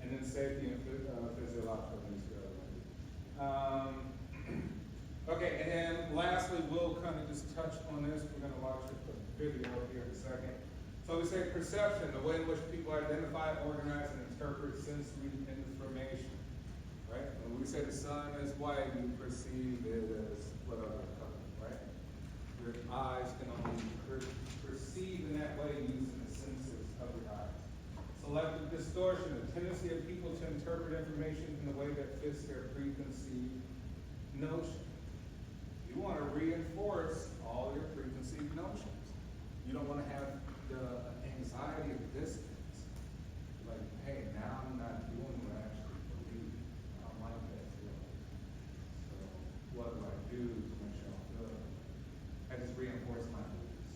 And then safety and physiological needs. Okay, and then lastly, we'll kind of just touch on this. We're going to watch a video here in a second. So we say perception, the way in which people identify, organize, and interpret sensory information, right? When we say the sun is white, you perceive it as whatever color, right? Your eyes can only perceive in that way using the senses of your eyes. Selective distortion, the tendency of people to interpret information in a way that fits their preconceived notion. You want to reinforce all your preconceived notions. You don't want to have the anxiety of distance. Like, hey, now I'm not doing what I actually believe. I don't like that feeling. So what do I do to make sure I'm good? I just reinforce my beliefs.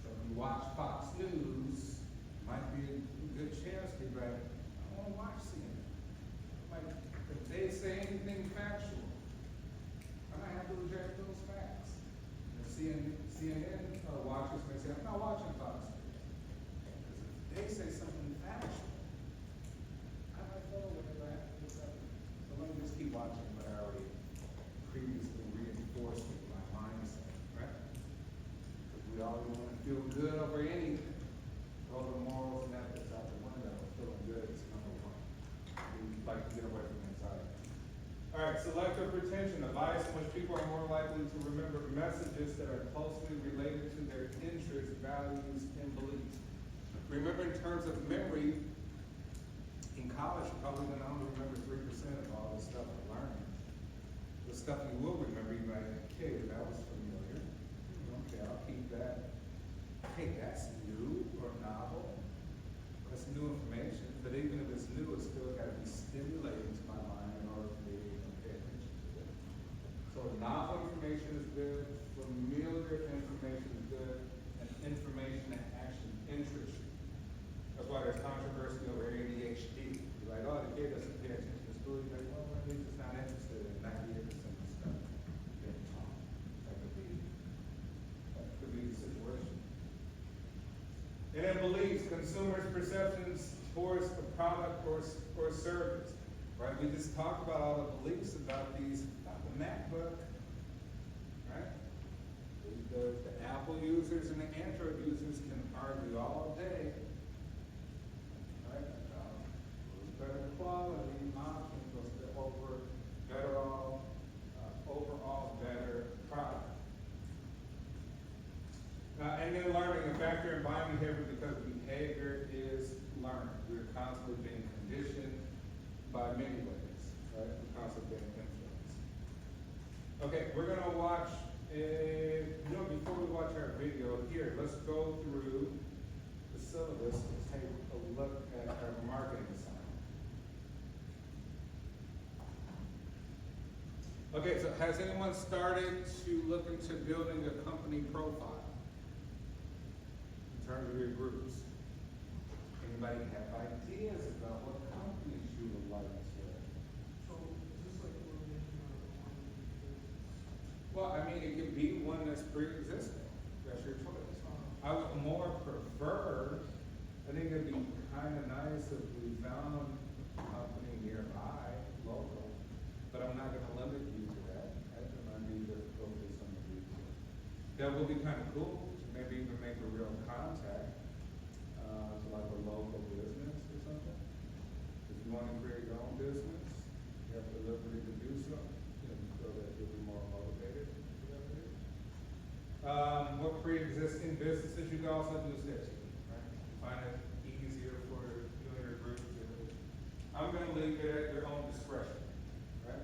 So if you watch Fox News, might be a good chance to be like, I don't want to watch CNN. Like, if they say anything factual, I might have to reject those facts. And CNN watchers may say, I'm not watching Fox News. Because if they say something factual, I might follow whatever I have to do. So let me just keep watching what I already previously reinforced with my mindset, right? Because we all want to feel good over anything. Throw the morals and ethics out the window. Feeling good is number one. We like to get away from anxiety. All right, selective retention, a bias in which people are more likely to remember messages that are closely related to their interests, values, and beliefs. Remember, in terms of memory, in college, you're probably going to only remember 3% of all the stuff you're learning. The stuff you will remember, you might think, okay, that was familiar. Okay, I'll keep that. Hey, that's new or novel. That's new information. But even if it's new, it's still got to be stimulating to my mind in order for me to even pay attention to it. So novel information is good, familiar information is good, and information that consumers' perceptions towards a product or service, right? We just talked about all the beliefs about the MacBook, right? The Apple users and the Android users can argue all day, right? Who's better quality options, what's the overall better product. And then learning, a factor in buying behavior, because behavior is learned. We're constantly being conditioned by many ways, right? We're constantly being influenced. Okay, we're gonna watch before we watch our video here, let's go through the syllabus and take a look at our marketing assignment. Okay, so has anyone started to look into building a company profile in terms of your groups? Anybody have ideas about what companies you would like to? So, is this like what we're making Well, I mean, it could be one that's pre-existing. That's your choice. I would more prefer, I think it'd be kind of nice if we found a company nearby, local, but I'm not gonna limit you to that. I think I need to go through some of these. That would be kind of cool, maybe even make a real contact, to like a local business or something. If you want to create your own business, you have the liberty to do so, so that you'll be more motivated. What pre-existing businesses you can also do steps, right? Find it easier for you and your group to. I'm gonna leave it at your own discretion, right?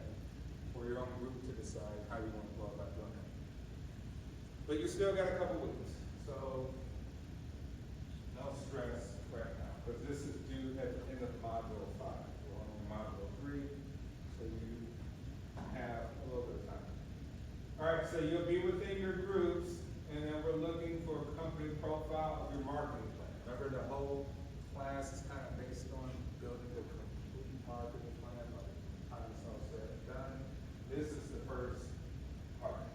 For your own group to decide how you want to go about doing it. But you still got a couple weeks, so no stress right now, because this is due at the end of module 5. We're on module 3, so you have a little bit of time. All right, so you'll be within your groups, and then we're looking for a company profile of your marketing plan. Remember, the whole class is kind of based on building a complete marketing plan by the time it's all said and done. This is the first part.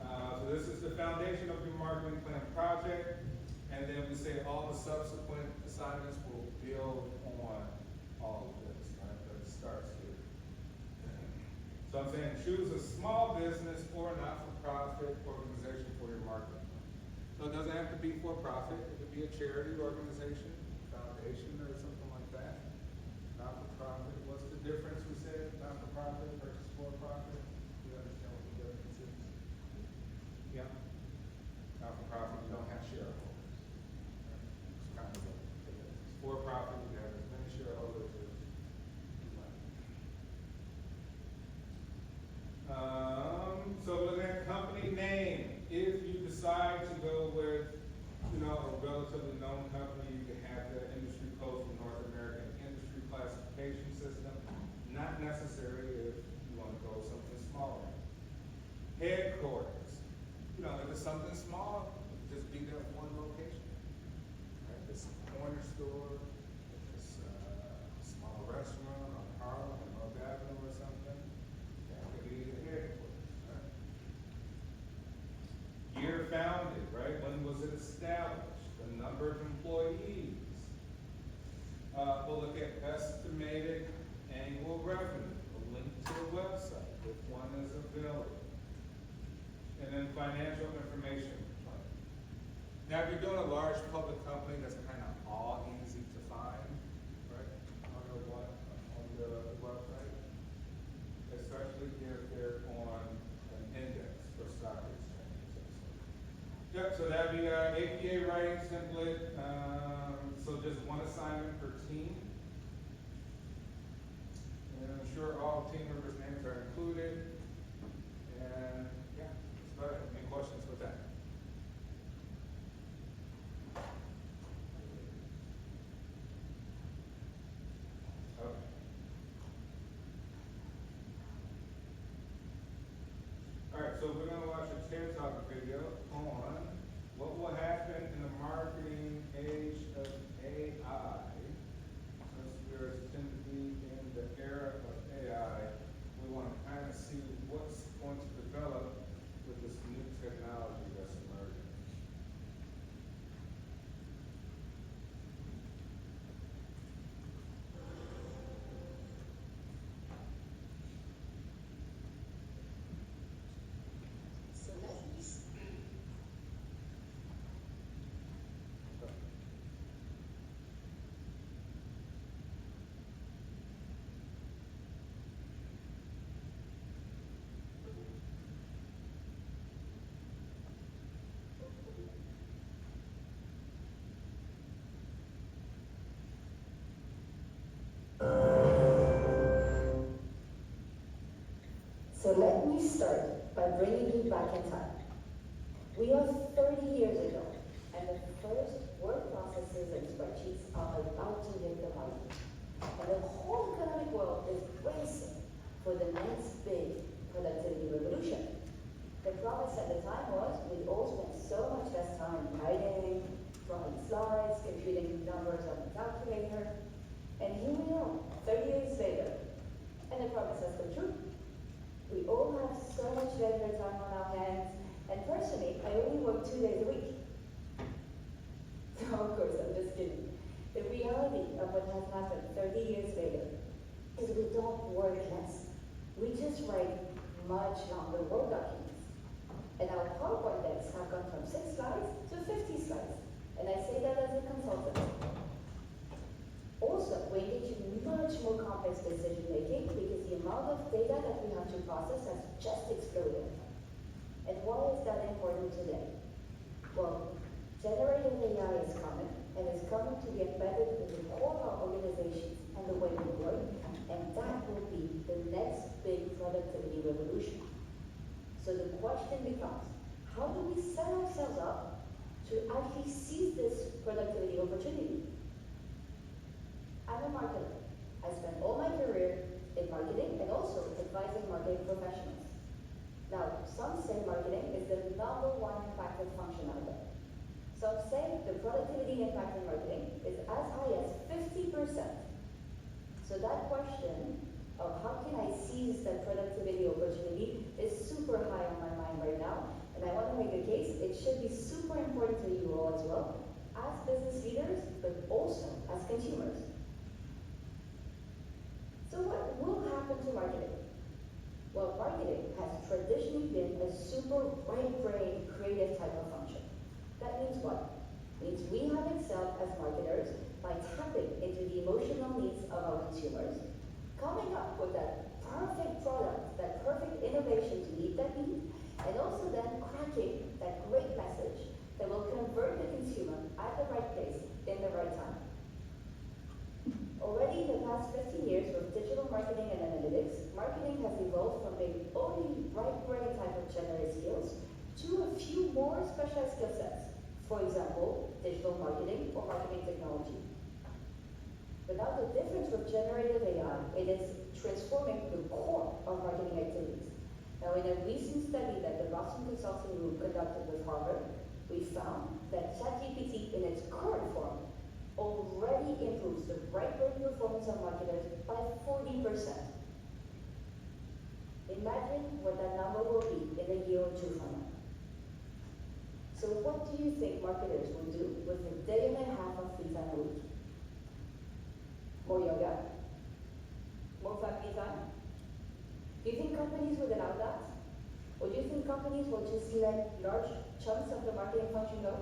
So this is the foundation of your marketing plan project, and then we say all the subsequent assignments will build on all of this, right? But it starts here. So I'm saying choose a small business or not-for-profit organization for your marketing plan. So it doesn't have to be for-profit, it could be a charity organization, foundation, or something like that. Not-for-profit, what's the difference we said, not-for-profit versus for-profit? Do you understand what the difference is? Yeah? Not-for-profit, you don't have shareholders. It's kind of what it is. For-profit, you have as many shareholders as you like. So look at company name. If you decide to go with, a relatively known company, you can have the industry code from North American Industry Classification System. Not necessary if you want to go something smaller. Headquarters. If it's something small, just be there at one location. Right? If it's a corner store, if it's a small restaurant on Harlem or North Avenue or something, that could be the headquarters, right? Year founded, right? When was it established? The number of employees. We'll look at estimated annual revenue. We'll link to a website if one is available. And then financial information plan. Now, if you're doing a large public company, that's kind of all easy to find, right? On the website, especially if they're on an index for stock exchanges. Yep, so that'd be APA writing template. So just one assignment per team. And I'm sure all team members' names are included. And yeah, that's about it. Any questions with that? Okay. All right, so we're gonna watch a TED Talk video on what will happen in the marketing age of AI. Since we're tend to be in the era of AI, we want to kind of see what's going to develop with this new technology that's emerging. start by bringing you back in time. We are 30 years ago, and the first word processors and spreadsheets are about to hit the market. And the whole economic world is bracing for the next big productivity revolution. The promise at the time was we'd all spend so much less time writing, drawing slides, computing numbers on the calculator. And here we are, 30 years later, and the promise has come true. We all have so much leisure time on our hands, and personally, I only work 2 days a week. No, of course, I'm just kidding. The reality of what has happened 30 years later is we don't work less. We just write much longer Word documents. And our PowerPoint decks have gone from 6 slides to 50 slides. And I say that as a consultant. Also, we engage in much more complex decision making because the amount of data that we have to process has just exploded. And why is that important today? Well, generative AI is coming, and it's coming to be embedded in the core of our organizations and the way we work, and that will be the next big productivity revolution. So the question becomes, how do we set ourselves up to actually seize this productivity opportunity? I'm a marketer. I spent all my career in marketing and also advising marketing professionals. Now, some say marketing is the #1 impacted function out there. Some say the productivity impact in marketing is as high as 50%. So that question of how can I seize that productivity opportunity is super high on my mind right now. And I want to make a case, it should be super important to you all as well, as business leaders, but also as consumers. So what will happen to marketing? Well, marketing has traditionally been a super right-brain creative type of function. That means what? It means we have excelled as marketers by tapping into the emotional needs of our consumers, coming up with that perfect product, that perfect innovation to meet that need, and also then cracking that great message that will convert the consumer at the right place in the right time. Already in the past 15 years with digital marketing and analytics, marketing has evolved from being only right-brain type of generic skills to a few more specialized skill sets. For example, digital marketing or marketing technology. But now the difference with generative AI, it is transforming the core of marketing activities. Now in a recent study that the Boston Consulting Group conducted with Harvard, we found that ChatGPT in its current form already improves the right-brain performance of marketers by 40%. Imagine what that number will be in a year or two from now. So what do you think marketers will do with a day and a half of free time a week? More yoga? More family time? Do you think companies would allow that? Or do you think companies will just let large chunks of the marketing function go?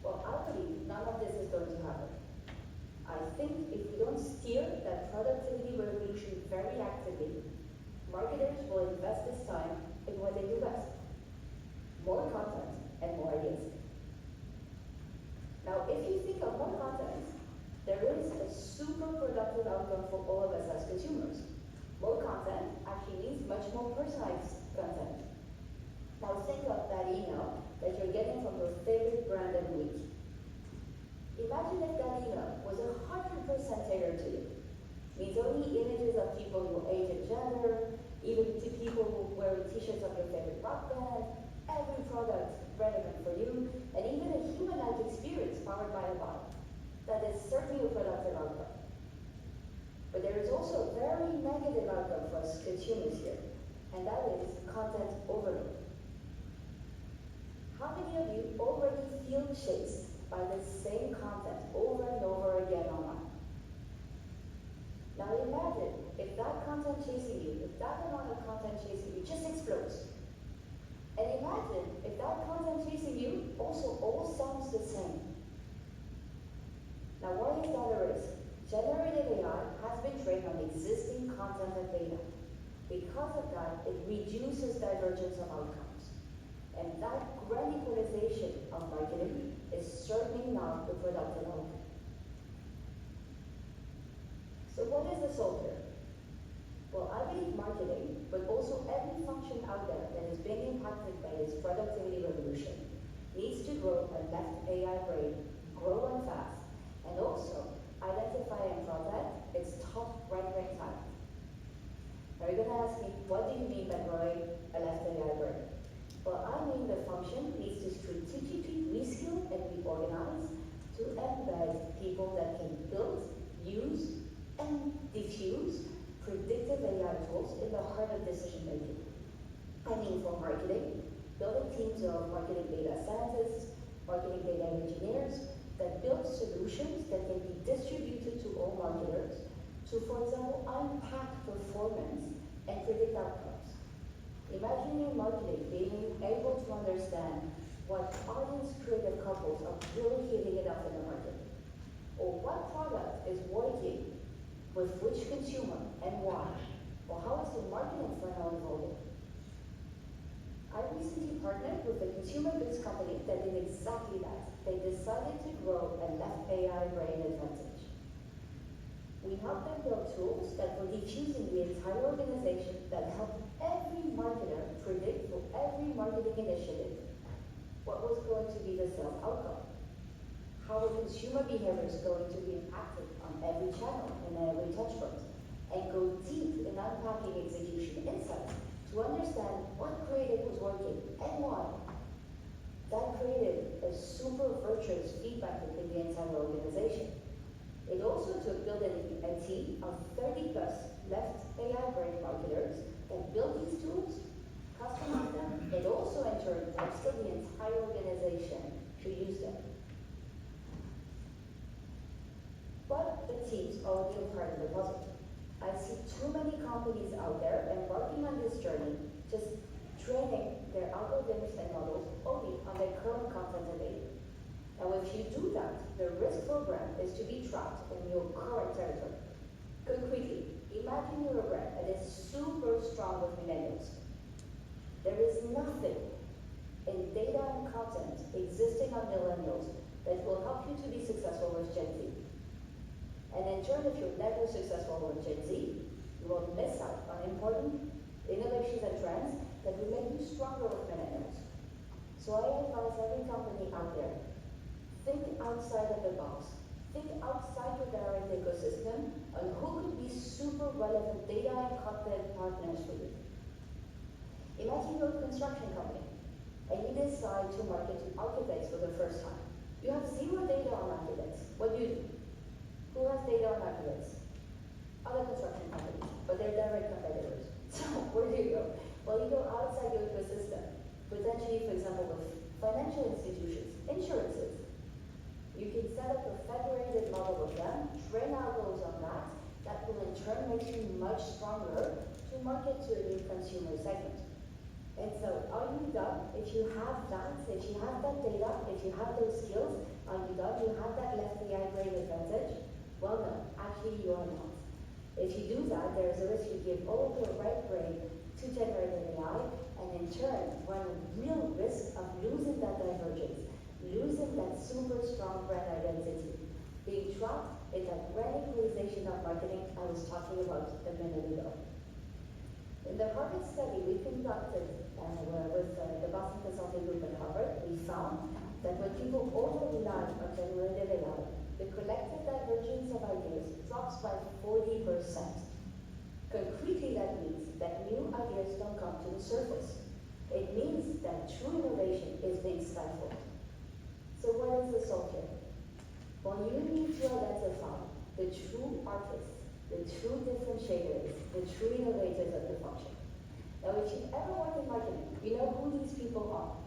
Well, I believe none of this is going to happen. I think if we don't steer that productivity revolution very actively, marketers will invest this time in what they do best. More content and more ideas. Now, if you think of more content, there is a super productive outcome for all of us as consumers. More content actually means much more personalized content. Now think of that email that you're getting from your favorite brand every week. Imagine if that email was 100% tailored to you. Means only images of people your age and gender, even to people who wear t-shirts of your favorite rock band, every product relevant for you, and even a human-like experience powered by a bot. That is certainly a productive outcome. But there is also a very negative outcome for us consumers here, and that is content overload. How many of you already feel chased by the same content over and over again online? Now imagine if that content chasing you, if that amount of content chasing you just explodes. And imagine if that content chasing you also all sounds the same. Now why is that a risk? Generative AI has been trained on existing content and data. Because of that, it reduces divergence of outcomes. And that granularization of marketing is certainly not the productive outcome. So what is the solve here? Well, I believe marketing, but also every function out there that is being impacted by this productivity revolution, needs to grow a left AI brain, grow and fast, and also identify and protect its top right-brain talent. Now you're gonna ask me, what do you mean by growing a left AI brain? Well, I mean the function needs to strategically reskill and reorganize to embed people that can build, use, and diffuse predictive AI tools in the heart of decision making. I mean for marketing, building teams of marketing data scientists, marketing data engineers that build solutions that can be distributed to all marketers to, for example, unpack performance and predict outcomes. Imagine in marketing being able to understand what audience creative couples are really hitting it up in the market, or what product is working with which consumer and why, or how is the marketing funnel evolving. I recently partnered with a consumer goods company that did exactly that. They decided to grow a left AI brain advantage. We helped them build tools that were diffusing the entire organization that helped every marketer predict for every marketing initiative what was going to be the sales outcome, how the consumer behavior is going to be impacted on every channel and every touchpoint, and go deep in unpacking execution insights to understand what creative was working and why. That created a super virtuous feedback loop in the entire organization. It also took building a team of 30 plus left AI brain marketers that built these tools, customized them, and also in turn upskilled the entire organization to use them. But the teams are only a part of the puzzle. I see too many companies out there embarking on this journey, just training their algorithms and models only on their current content and data. Now, if you do that, the risk program is to be trapped in your current territory. Concretely, imagine you're a brand that is super strong with millennials. There is nothing in data and content existing on millennials that will help you to be successful with Gen Z. And in turn, if you're never successful with Gen Z, you will miss out on important innovations and trends that will make you stronger with millennials. So I advise every company out there, think outside of the box. Think outside your direct ecosystem on who could be super relevant data and content partners for you. Imagine you're a construction company and you decide to market to architects for the first time. You have zero data on architects. What do? Who has data on architects? Other construction companies, but they're direct competitors. So where do you go? Well, you go outside your ecosystem, potentially, for example, with financial institutions, insurances. You can set up a federated model with them, train algos on that. That will in turn make you much stronger to market to a new consumer segment. And so, are you done? If you have that, if you have that data, if you have those skills, are you done? You have that left AI brain advantage? Well, no, actually you are not. If you do that, there is a risk you give all of your right brain to generative AI, and in turn run a real risk of losing that divergence, losing that super strong brand identity, being trapped in that brand equalization of marketing I was talking about a minute ago. In the Harvard study we conducted with the Boston Consulting Group at Harvard, we found that when people over-rely on generative AI, the collective divergence of ideas drops by 40%. Concretely, that means that new ideas don't come to the surface. It means that true innovation is being stifled. So what is the solve here? Well, you need to identify the true artists, the true differentiators, the true innovators of the function. Now, if you've ever worked in marketing, you know who these people are.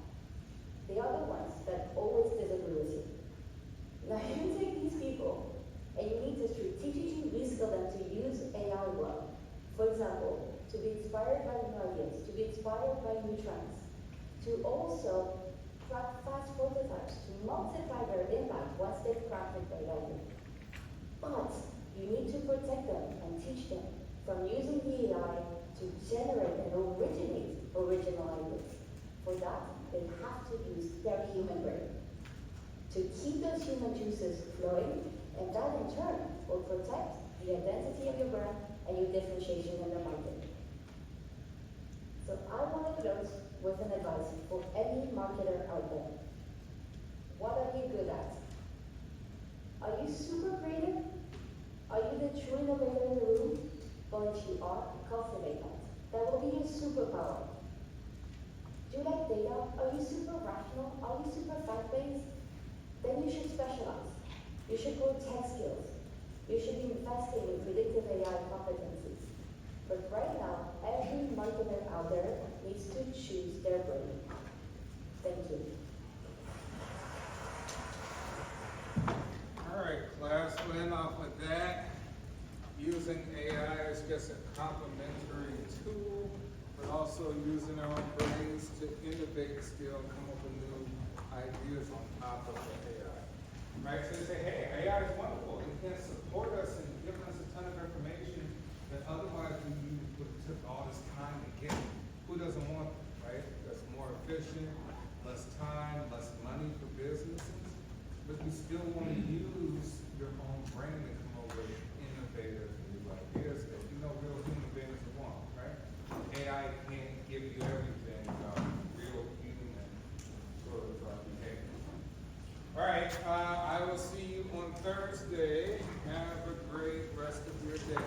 They are the ones that always disagree with you. Now, you take these people, and you need to strategically reskill them to use AI well. For example, to be inspired by new ideas, to be inspired by new trends, to also crack fast prototypes, to multiply their impact once they've cracked it by idea. But you need to protect them and teach them from using the AI to generate and originate original ideas. For that, they have to use their human brain to keep those human juices flowing, and that in turn will protect the identity of your brand and your differentiation in the market. So I want to close with an advice for any marketer out there. What are you good at? Are you super creative? Are you the true innovator in the room? Well, if you are, cultivate that. That will be your superpower. Do you like data? Are you super rational? Are you super fact-based? Then you should specialize. You should grow tech skills. You should be investing in predictive AI competencies. But right now, every marketer out there needs to choose their brain. Thank you. All right, class, we'll end off with that. Using AI is just a complementary tool, but also using our own brains to innovate still, come up with new ideas on top of the AI. Right, so they say, hey, AI is wonderful. It can support us and give us a ton of information that otherwise we would have took all this time to get. Who doesn't want it, right? That's more efficient, less time, less money for businesses. But we still want to use your own brain to come up with innovative new ideas that you know real human beings want, right? AI can't give you everything about real human sort of behavior. All right, I will see you on Thursday. Have a great rest of your day.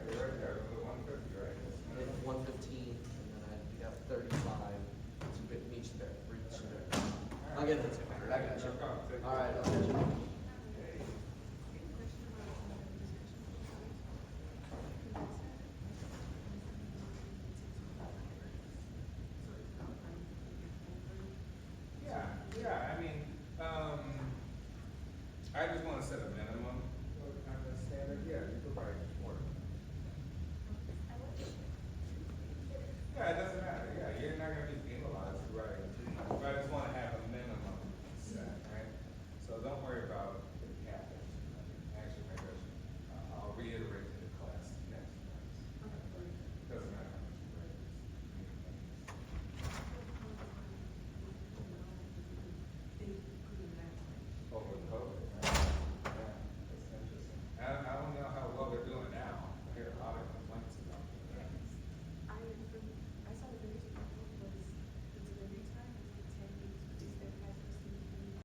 Right there, the 150, right? 115, and then we got 35 to reach there. I'll get it. I got you. All right, I'll get you.